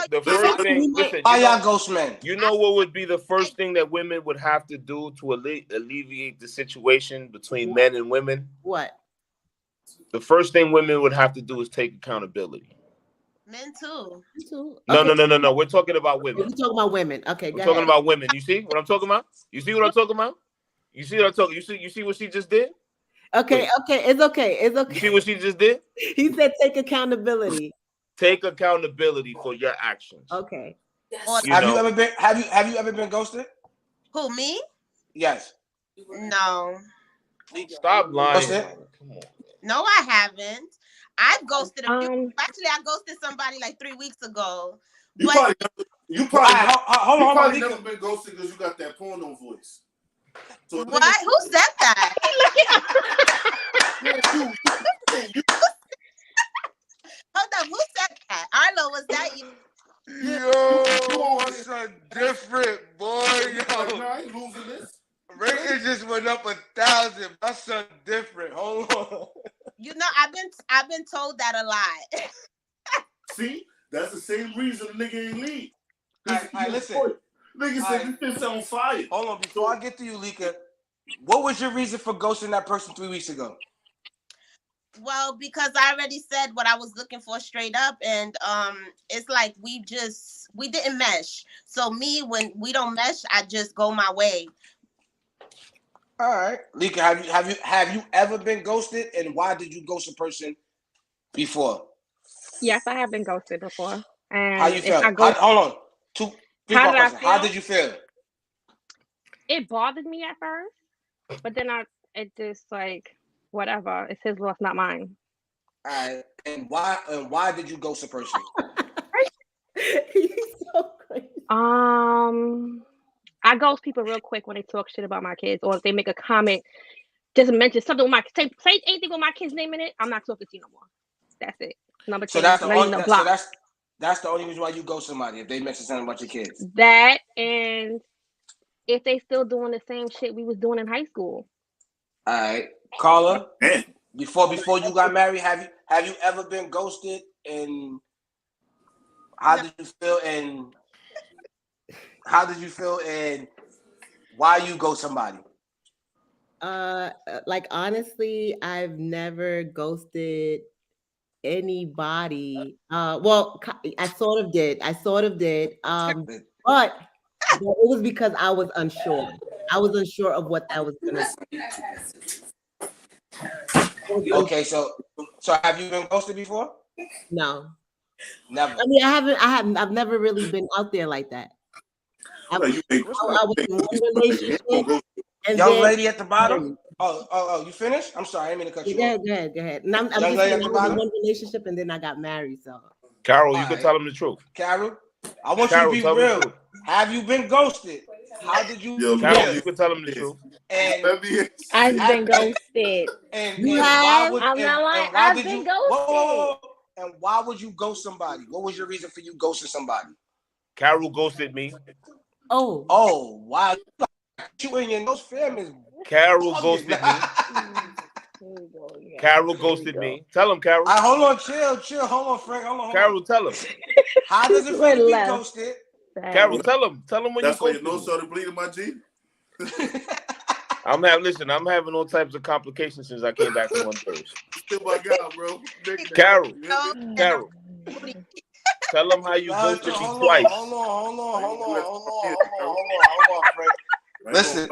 Listen, why y'all ghost men? You know what would be the first thing that women would have to do to alleviate the situation between men and women? What? The first thing women would have to do is take accountability. Men too. No. We're talking about women. We're talking about women. Okay, we're talking about women. You see what I'm talking about? You see what I'm talking about? You see what I'm talking? You see what she just did? Okay, it's okay. You see what she just did? He said take accountability. Take accountability for your actions. Okay. Have you ever been ghosted? Who, me? Yes. No. Stop lying. Come on. No, I haven't. I've ghosted a few. Actually, I ghosted somebody like 3 weeks ago. You probably never been ghosted because you got that porno voice. So what? Who said that? Hold up, who said that? Arlo, was that you? Yo, my son different, boy. Yo, I ain't losing this. Rating just went up 1,000. My son different. Hold on. You know, I've been told that a lot. See, that's the same reason the nigga ain't leave. All right, listen. Nigga said this shit's on fire. Hold on, before I get to you, Lika, what was your reason for ghosting that person 3 weeks ago? Well, because I already said what I was looking for straight up, and it's like we didn't mesh. So when we don't mesh, I just go my way. All right, Lika, have you ever been ghosted, and why did you ghost a person before? Yes, I have been ghosted before. And how you feel? Hold on, how did you feel? It bothered me at first, but then it just like whatever. It's his loss, not mine. All right, and why did you ghost a person? He's so crazy. I ghost people real quick when they talk shit about my kids, or if they make a comment, just mention something with say anything with my kid's name in it. I'm not talking to you no more. That's it. Number two. So that's the only reason why you ghost somebody, if they mention something about your kids. That, and if they still doing the same shit we was doing in high school. All right, Carla. Before you got married, have you ever been ghosted, and how did you feel? And why you ghost somebody? Like honestly, I've never ghosted anybody. Well, I sort of did. But it was because I was unsure. I was unsure of what that was gonna be. Okay, so have you been ghosted before? No. Never. I mean, I've never really been out there like that. I was in one relationship. Young lady at the bottom. Oh, you finished? I'm sorry, I didn't mean to cut you off. Go ahead. And I'm just in one relationship, and then I got married. So, Carol, you can tell them the truth. Carol, I want you to be real. Have you been ghosted? How did you? Carol, you can tell them the truth. And I've been ghosted. And why would I'm not lying. I've been ghosted. Whoa. And why would you ghost somebody? What was your reason for you ghosting somebody? Carol ghosted me. Oh, wow. You and your ghost families. Carol ghosted me. Carol ghosted me. Tell him, Carol. Hold on, chill. Hold on, Frank. Hold on. Carol, tell him. How does it feel to be ghosted? Carol, Sad. tell him when That's you why your ghosted nose me. started bleeding, my G. I'm having all types of complications since I came back from Honduras. Still my guy, bro. Nickname. Carol, You hear me? Carol, tell him how you ghosted me twice. Hold on, Frank. Listen,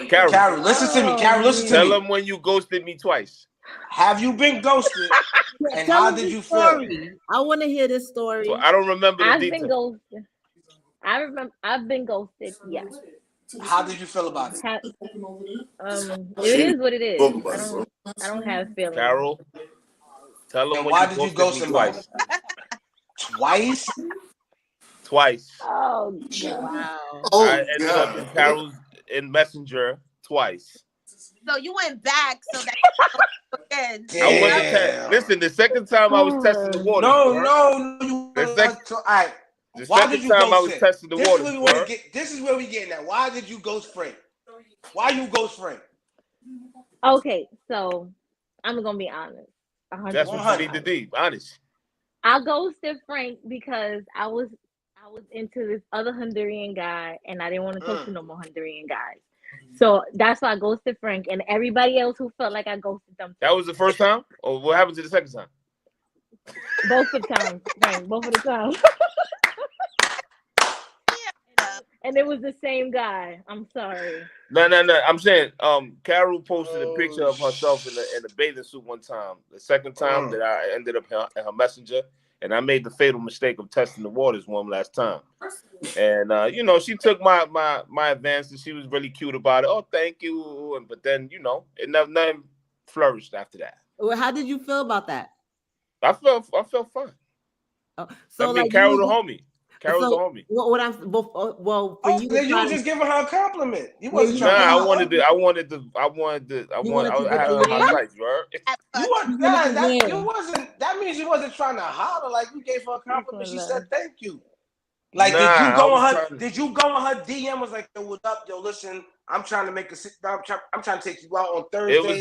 Carol, Carol, listen to me. Carol, listen to tell me. him when you ghosted me twice. Have you been ghosted? And Tell how us did the you feel? story. I want to hear this story. So I don't remember the I've been details. ghosted. I remember I've been ghosted. Yes. How did you feel about it? It is what it is. Talk about it, bro. I don't have feelings. Carol, tell him And when why you did you ghosted ghost me him, bro? twice. Twice? Oh God. Wow. I ended up in Carol's in Messenger twice. So you went back so that again. I wasn't listen, the second time I was testing the waters. No, you all right. The Why second did you time I ghost was him? testing the waters. This is where we getting at. Why did you ghost Frank? Why you ghost Frank? Okay, so I'm gonna be honest. 100%. That's what you need to be, honest. I ghosted Frank because I was into this other Honduran guy and I didn't want to talk to no more Honduran guys. So that's why I ghosted Frank and everybody else who felt like I ghosted them. That was the first time? Or what happened to the second time? Both of the times, Frank. Both of the times. And it was the same guy. I'm sorry. No. I'm saying, Carol posted a picture of herself in a bathing suit one time. The second time that I ended up in her messenger, and I made the fatal mistake of testing the waters one last time. And she took my advances. She was really cute about it. Oh, thank you. But then nothing flourished after that. Well, how did you feel about that? I felt fine. So like Carol the homie. Carol's the homie. Then you were just giving her a compliment. You wasn't Nah, trying to. I wanted I had her on my side, you heard? That means you wasn't trying to holler. Like you gave her a compliment. She said thank you. Like, did you go on her DM? Was like, yo, what up? Yo, listen, I'm trying to make I'm trying to take you out on Thursday. It was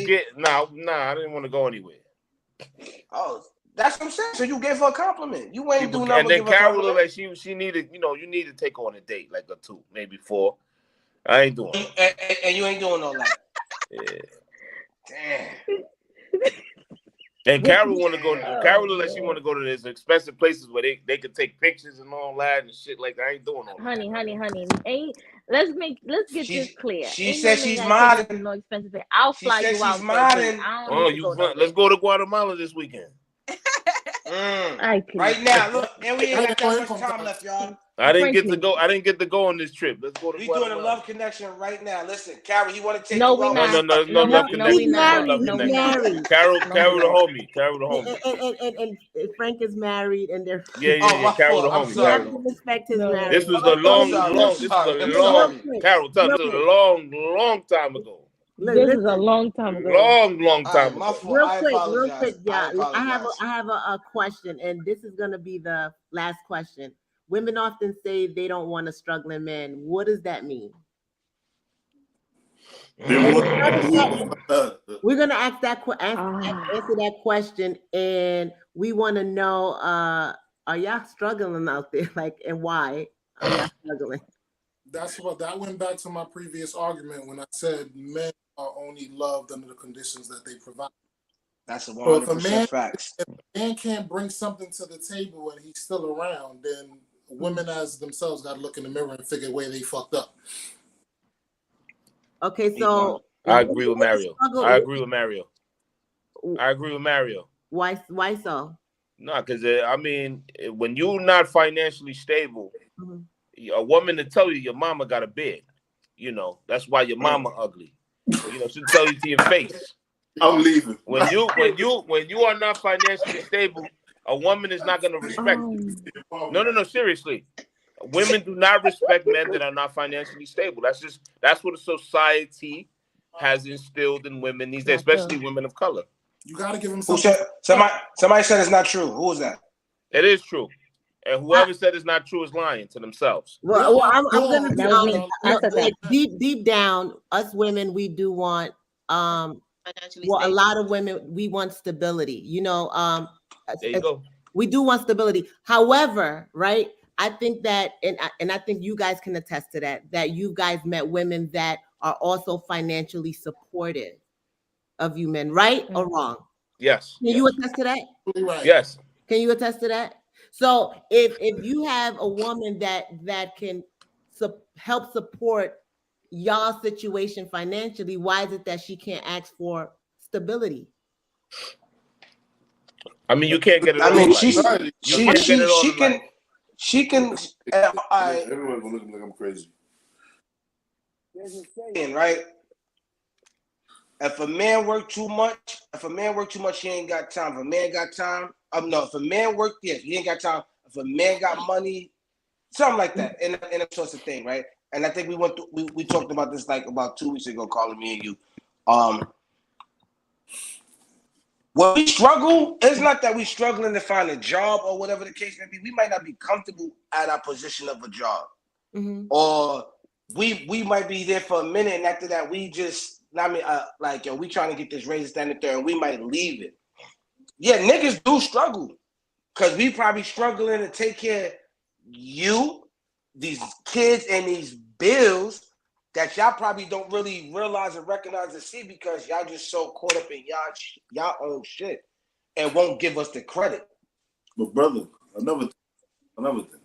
I didn't want to go anywhere. Oh, that's what I'm saying. So you gave her a compliment. You ain't doing nothing. And then Carol looked like she needed, you need to take her on a date, like a 2, maybe 4. I ain't doing it. And you ain't doing all that. Yeah. Damn. And Carol want to go. Carol look like she want to go to these expensive places where they could take pictures and all that and shit. Like I ain't doing all that. Honey. Let's get this clear. She said she's modding. No expensive thing. I'll fly you out. Let's go to Guatemala this weekend. Right now, look, and we ain't got that much time left, y'all. I didn't get to go on this trip. Let's go to Guatemala. We doing a love connection right now. Listen, Carol, you want to take no, you out? No love connection. Carol the homie. And Frank is married, and they're Carol the homie. You have to respect his marriage. This was a long. Carol, this was a long time ago. This is a long time ago. Long time ago. Real quick, y'all. I have a question, and this is gonna be the last question. Women often say they don't want a struggling man. What does that mean? We're gonna answer that question, and we want to know: are y'all struggling out there? Like, and why are y'all struggling? That went back to my previous argument when I said men are only loved under the conditions that they provide. That's a 100% facts. If a man can't bring something to the table and he's still around, then women as themselves got to look in the mirror and figure where they fucked up. Okay, so I agree with Mario. Why so? No, because when you're not financially stable, a woman to tell you your mama got a bed, that's why your mama ugly. She'll tell you to your face. I'm leaving. When you are not financially stable, a woman is not going to respect you. No, seriously. Women do not respect men that are not financially stable. That's what the society has instilled in women these days, especially women of color. You got to give them something. Somebody said it's not true. Who was that? It is true. And whoever said it's not true is lying to themselves. Well, I'm going to deep down, us women, we do want a lot of women, we want stability. There you go. We do want stability. However, right, I think that, and I think you guys can attest to that you guys met women that are also financially supportive of you men, right or wrong? Yes. Can you attest to that? Right. Yes. Can you attest to that? So if you have a woman that can help support y'all situation financially, why is it that she can't ask for stability? I mean, you can't get it I all mean, in life. You can't get it all in life. she can. Everyone gonna look at me like I'm crazy. There's a saying, right? If a man work too much, he ain't got time. If a man got time, no. If a man work, yes, he ain't got time. If a man got money, something like that, in a sorts of thing, right? And I think we talked about this like about 2 weeks ago, calling me and you. When we struggle, it's not that we struggling to find a job or whatever the case may be. We might not be comfortable at our position of a job, or we might be there for a minute, and after that, we just. We trying to get this raise standard there, and we might leave it. Yeah, niggas do struggle because we probably struggling to take care of you, these kids, and these bills that y'all probably don't really realize and recognize and see because y'all just so caught up in y'all own shit and won't give us the credit. But brother, another thing.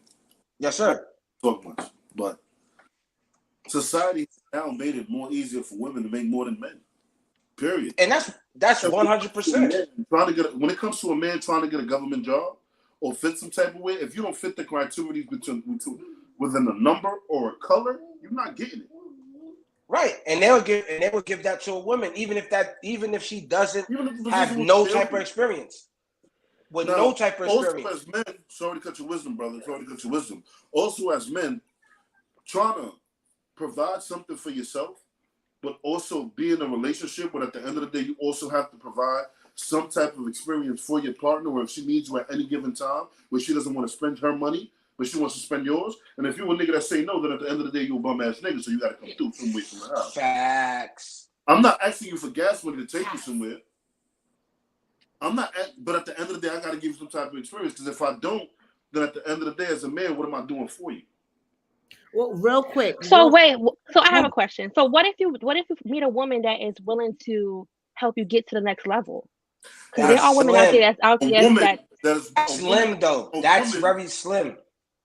Yes, sir. Talk much, but society now made it more easier for women to make more than men. Period. And that's 100%. When it comes to a man trying to get a government job or fit some type of way, if you don't fit the criteria within a number or a color, you're not getting it. Right, and they will give that to a woman, even if she doesn't have no type of experience. With no type of experience. Also, as men, sorry to cut your wisdom, brother. Sorry to cut your wisdom. Also, as men, trying to provide something for yourself, but also be in a relationship. But at the end of the day, you also have to provide some type of experience for your partner, or if she needs you at any given time, where she doesn't want to spend her money, but she wants to spend yours. And if you're a nigga that say no, then at the end of the day, you're a bum ass nigga, so you got to come through some way from the house. Facts. I'm not asking you for gas money to take you somewhere. But at the end of the day, I got to give you some type of experience, because if I don't, then at the end of the day, as a man, what am I doing for you? Well, real quick. So wait, so I have a question. So what if you meet a woman that is willing to help you get to the next level? Because there are women out there that's slim though. That's very slim.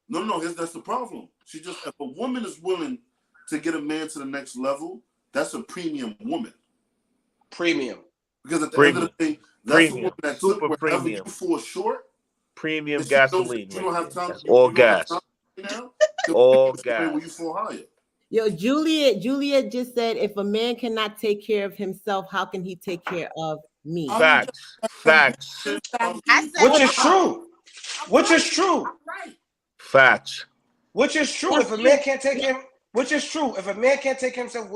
No, that's the problem. If a woman is willing to get a man to the next level, that's a premium woman. Premium. Because at the end of the day, that's the woman that took wherever premium. You fall short. Premium gasoline. You don't have time. All gas. All gas. When you fall higher. Yo, Juliet just said, if a man cannot take care of himself, how can he take care of me? Facts. Which is true. Which is true. Facts. Which is true. If a man can't take him, which is true. If a man can't take himself,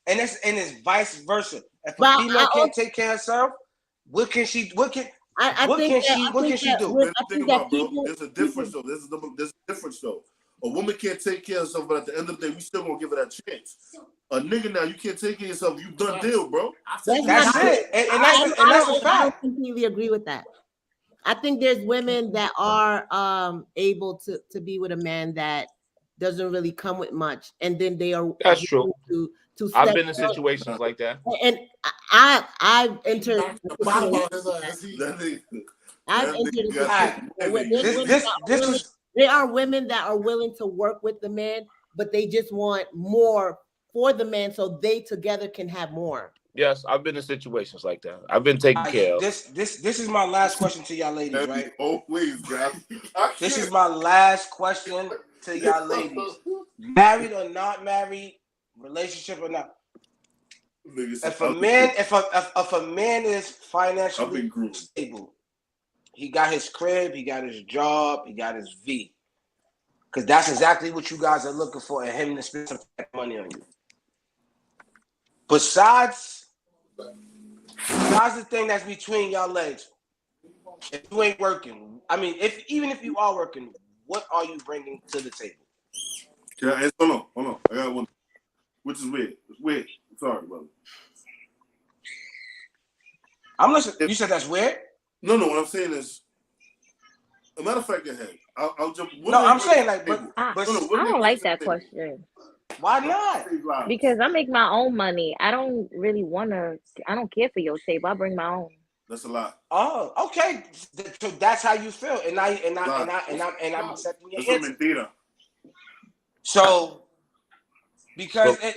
and it's vice versa. If a female can't take care of herself, what can she do? I think that people, there's a difference though. There's a difference though. A woman can't take care of herself, but at the end of the day, we still gonna give her that chance. A nigga now, you can't take care of yourself. You done deal, bro. That's it. And that's a fact. I don't completely agree with that. I think there's women that are able to be with a man that doesn't really come with much, and then they are. That's true. To I've been in situations like that, and I've entered. There are women that are willing to work with the man, but they just want more for the man, so they together can have more. Yes, I've been in situations like that. I've been taken care of. This is my last question to y'all ladies, right? Always, guys. This is my last question to y'all ladies. Married or not married, relationship or not. If a man is financially stable, he got his crib, he got his job, he got his V. Because that's exactly what you guys are looking for, and him to spend some money on you. Besides the thing that's between y'all legs, if you ain't working, I mean, even if you are working, what are you bringing to the table? Hold on. I got one, which is weird. It's weird. Sorry, brother. I'm listening. You said that's weird? No. What I'm saying is, A matter of fact, go ahead. I'll jump. No, I'm saying like, but I what I do they don't bring like to the that table? question why not? Save lives. because I make my own money. I don't really wanna. I don't care for your table. I bring my own. That's a lot. Oh, okay. So that's how you feel, and I'm Lot. accepting your Eso es answer. mentira. So because So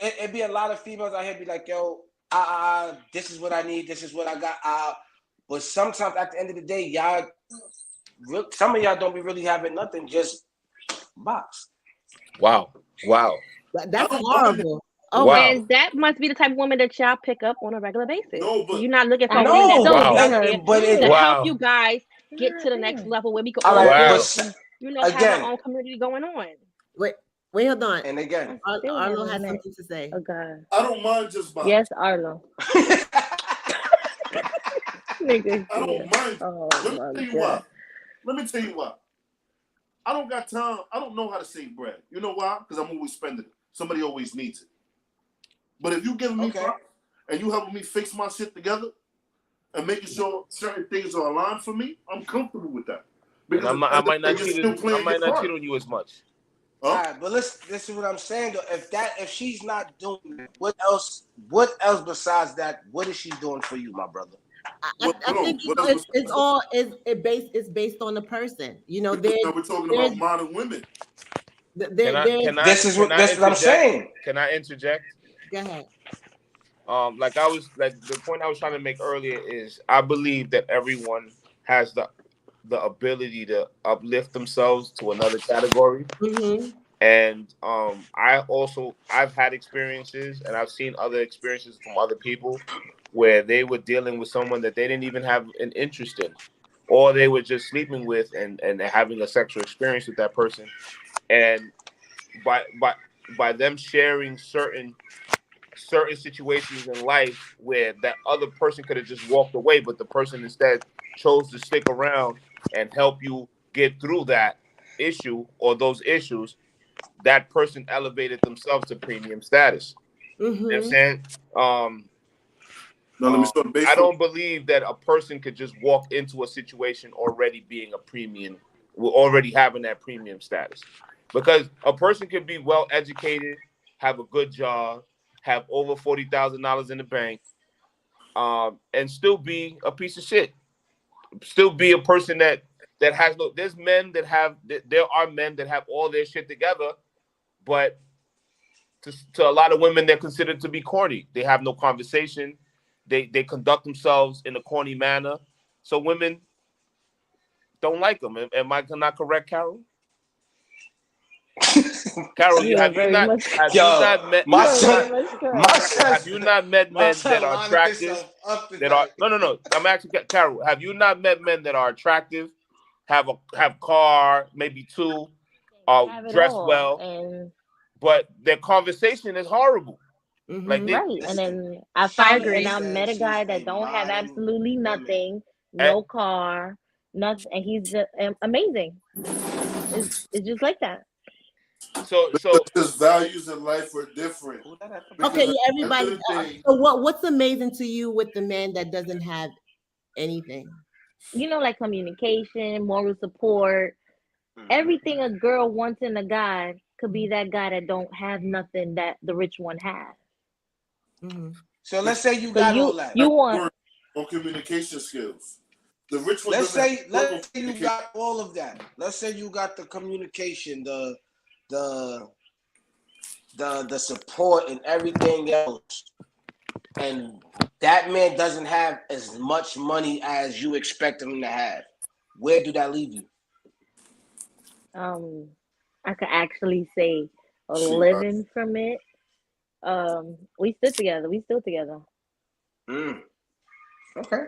it be a lot of females out here be like, yo, this is what I need, this is what I got. But sometimes at the end of the day, some of y'all don't be really having nothing, just box. wow. That's horrible. Oh my. Wow. And that must be the type of woman that y'all pick up on a regular basis. No, but You're not looking for I a woman that's No, gonna Wow. be don't. there but to it. help Wow. you guys get to the God next damn. level where we can All all right, Wow. build but and have our again, own community going on. Wait, hold on. and again. I still Arlo haven't has met something to say. a guy. I don't mind just box. Yes, Arlo. Nigga I here. don't mind. Oh Let me my tell you god. why. Let me tell you why. I don't got time. I don't know how to save bread. You know why? Because I'm always spending it. Somebody always needs it. But if you giving me Okay. props and you helping me fix my shit together and making sure certain things are aligned for me, I'm comfortable with that. And Because I might not you're cheat. still playing your part. On you as much. All Huh? right, but this is what I'm saying though. If she's not doing that, what else besides that? What is she doing for you, my brother? I think it's based on the person. You know, We're talking about modern women. there's This what I'm saying. Can I interject? Go ahead. Like the point I was trying to make earlier is I believe that everyone has the ability to uplift themselves to another category. Mm-hmm. And I've had experiences and I've seen other experiences from other people where they were dealing with someone that they didn't even have an interest in, or they were just sleeping with and having a sexual experience with that person. And by them sharing certain situations in life where that other person could have just walked away, but the person instead chose to stick around and help you get through that issue or those issues, that person elevated themselves to premium status. You know what I'm Mm-hmm. saying? Now let me start based I on. don't believe that a person could just walk into a situation already being a premium, already having that premium status. Because a person could be well educated, have a good job, have over $40,000 in the bank, and still be a piece of shit. Still be a person that has no. There's men that have. There are men that have all their shit together, but to a lot of women, they're considered to be corny. They have no conversation. They conduct themselves in a corny manner. So women don't like them. Am I not correct, Carol? Carol, You are very much. you Yo, not met my You are son, very much my correct. son, have you not met my men that son are lining attractive? himself up That are tonight. no. I'm asking Carol. Have you not met men that are attractive, have car, maybe two, They have it dress all, well, and but their conversation is horrible. Like Mm-hmm. they right. And Listen, then I I found, and she agree. I said met a she's guy that a don't have modern absolutely woman. nothing, and, no car, nothing, and he's just amazing. It's just like that. so His values in life are different. Who that at the Okay, bottom? Because yeah, at the end everybody. of the day, So what's amazing to you with the man that doesn't have anything? Like communication, moral support, Mhm. everything a girl wants in a guy could be that guy that don't have nothing that the rich one has. Mm-hmm. So let's say you So got all you that. you want work on communication skills. The rich one Let's doesn't have say to work on let's say you communication. got all of that. Let's say you got the communication, the the support and everything else, and that man doesn't have as much money as you expect him to have. Where do that leave you? um I could actually say a She right. living from it. We stood together. We still together. Mm. Okay.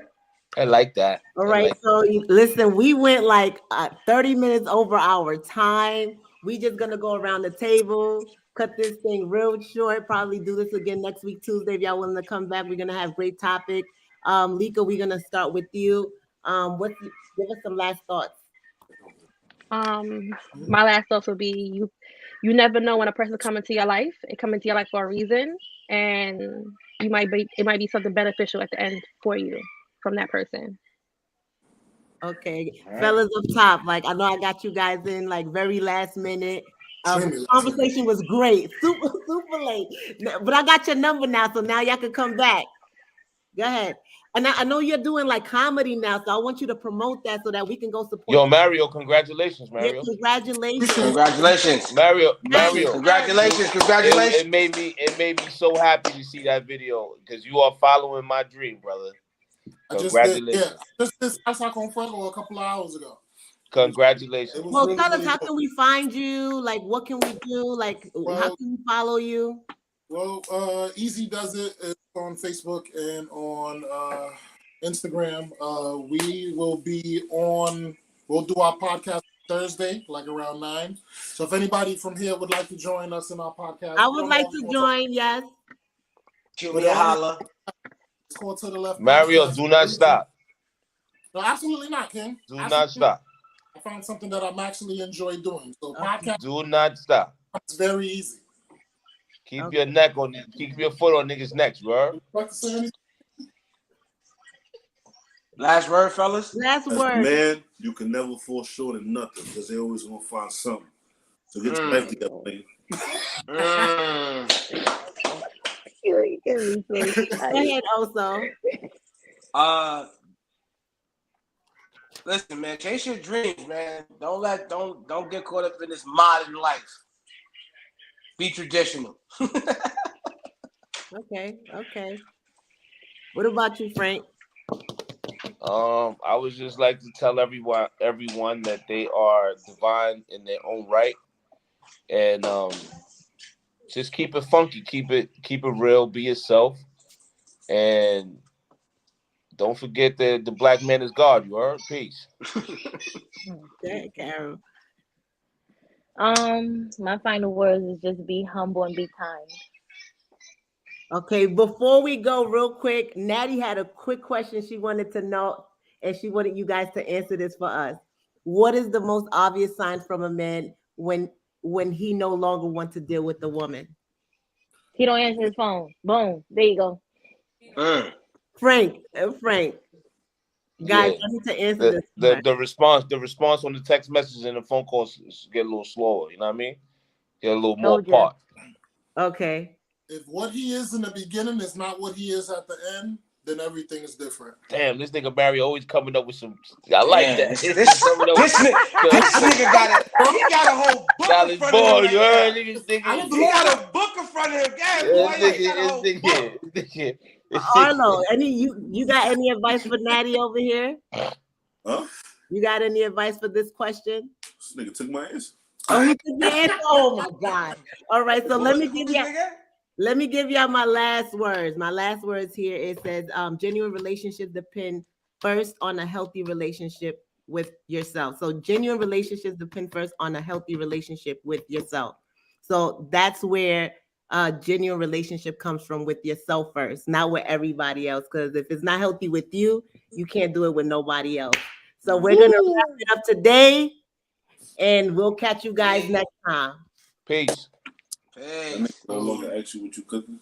I like that. All I right. like. So listen, we went like 30 minutes over our time. We just gonna go around the table, cut this thing real short. Probably do this again next week Tuesday if y'all willing to come back. We're gonna have great topic. Lika, we're gonna start with you. Give us some last thoughts. My last thoughts would be you never know when a person come into your life. It come into your life for a reason, and it might be something beneficial at the end for you from that person. Okay, All right. fellas up top, like I know I got you guys in like very last minute. Extremely last Conversation was great, super late, but I got your number now, so now y'all can come back. Go ahead. And I know you're doing like comedy now, so I want you to promote that so that we can go support. Yo, Mario, congratulations, Yeah, Mario. congratulations. Congratulations. Mario. Congratulations. It made me so happy to see that video because you are following my dream, brother. I just did, Congratulations. I just did South on Fuego a couple of hours ago. Congratulations. It was Well, really, tell us, really how dope. can we find you? Like, what can we do? Like, how can we follow you? Well, Easy Does It is on Facebook and on Instagram. We'll do our podcast Thursday, like around 9. So if anybody from here would like to join us in our podcast, I would like to join, yes. Shoot me a holla. It's called To the Left. Mario, Podcast. do not stop. No, absolutely not, King. Do not stop. I found something that I'm actually enjoy doing. So podcast. Do not stop. It's very easy. Keep your foot on niggas' necks, bro. Last word, fellas. Last As word. a man, you can never fall short of nothing because they always gonna find something. So get your life together, nigga. You can be so Go ahead, also. Listen, man, chase your dreams, man. Don't get caught up in this modern life. Be traditional. Okay. What about you, Frank? I would just like to tell everyone that they are divine in their own right, and just keep it funky, keep it real, be yourself, and don't forget that the black man is God. You heard? Peace. Okay, Carol. My final words is just be humble and be kind. Okay, before we go, real quick, Natty had a quick question she wanted to know, and she wanted you guys to answer this for us. What is the most obvious sign from a man when he no longer wants to deal with the woman? He don't answer his phone. Boom. There you go. Frank. Guys, I need to answer this. The response on the text message and the phone calls get a little slower. You know what I mean? Get a little more apart. Okay. If what he is in the beginning is not what he is at the end, then everything is different. Damn, this nigga Barry always coming up with some. I like that. This nigga got a whole book in front of him. He got a book in front of him. Arlo, you got any advice for Natty over here? Huh? You got any advice for this question? This nigga took my answer. Oh, he took your answer. Oh my God. All right, so let me give y'all my last words. My last words here, it says genuine relationships depend first on a healthy relationship with yourself. So genuine relationships depend first on a healthy relationship with yourself. So that's where genuine relationship comes from, with yourself first, not with everybody else. Because if it's not healthy with you, you can't do it with nobody else. So we're gonna wrap it up today, and we'll catch you guys next time. Peace. No longer ask you what you cooking.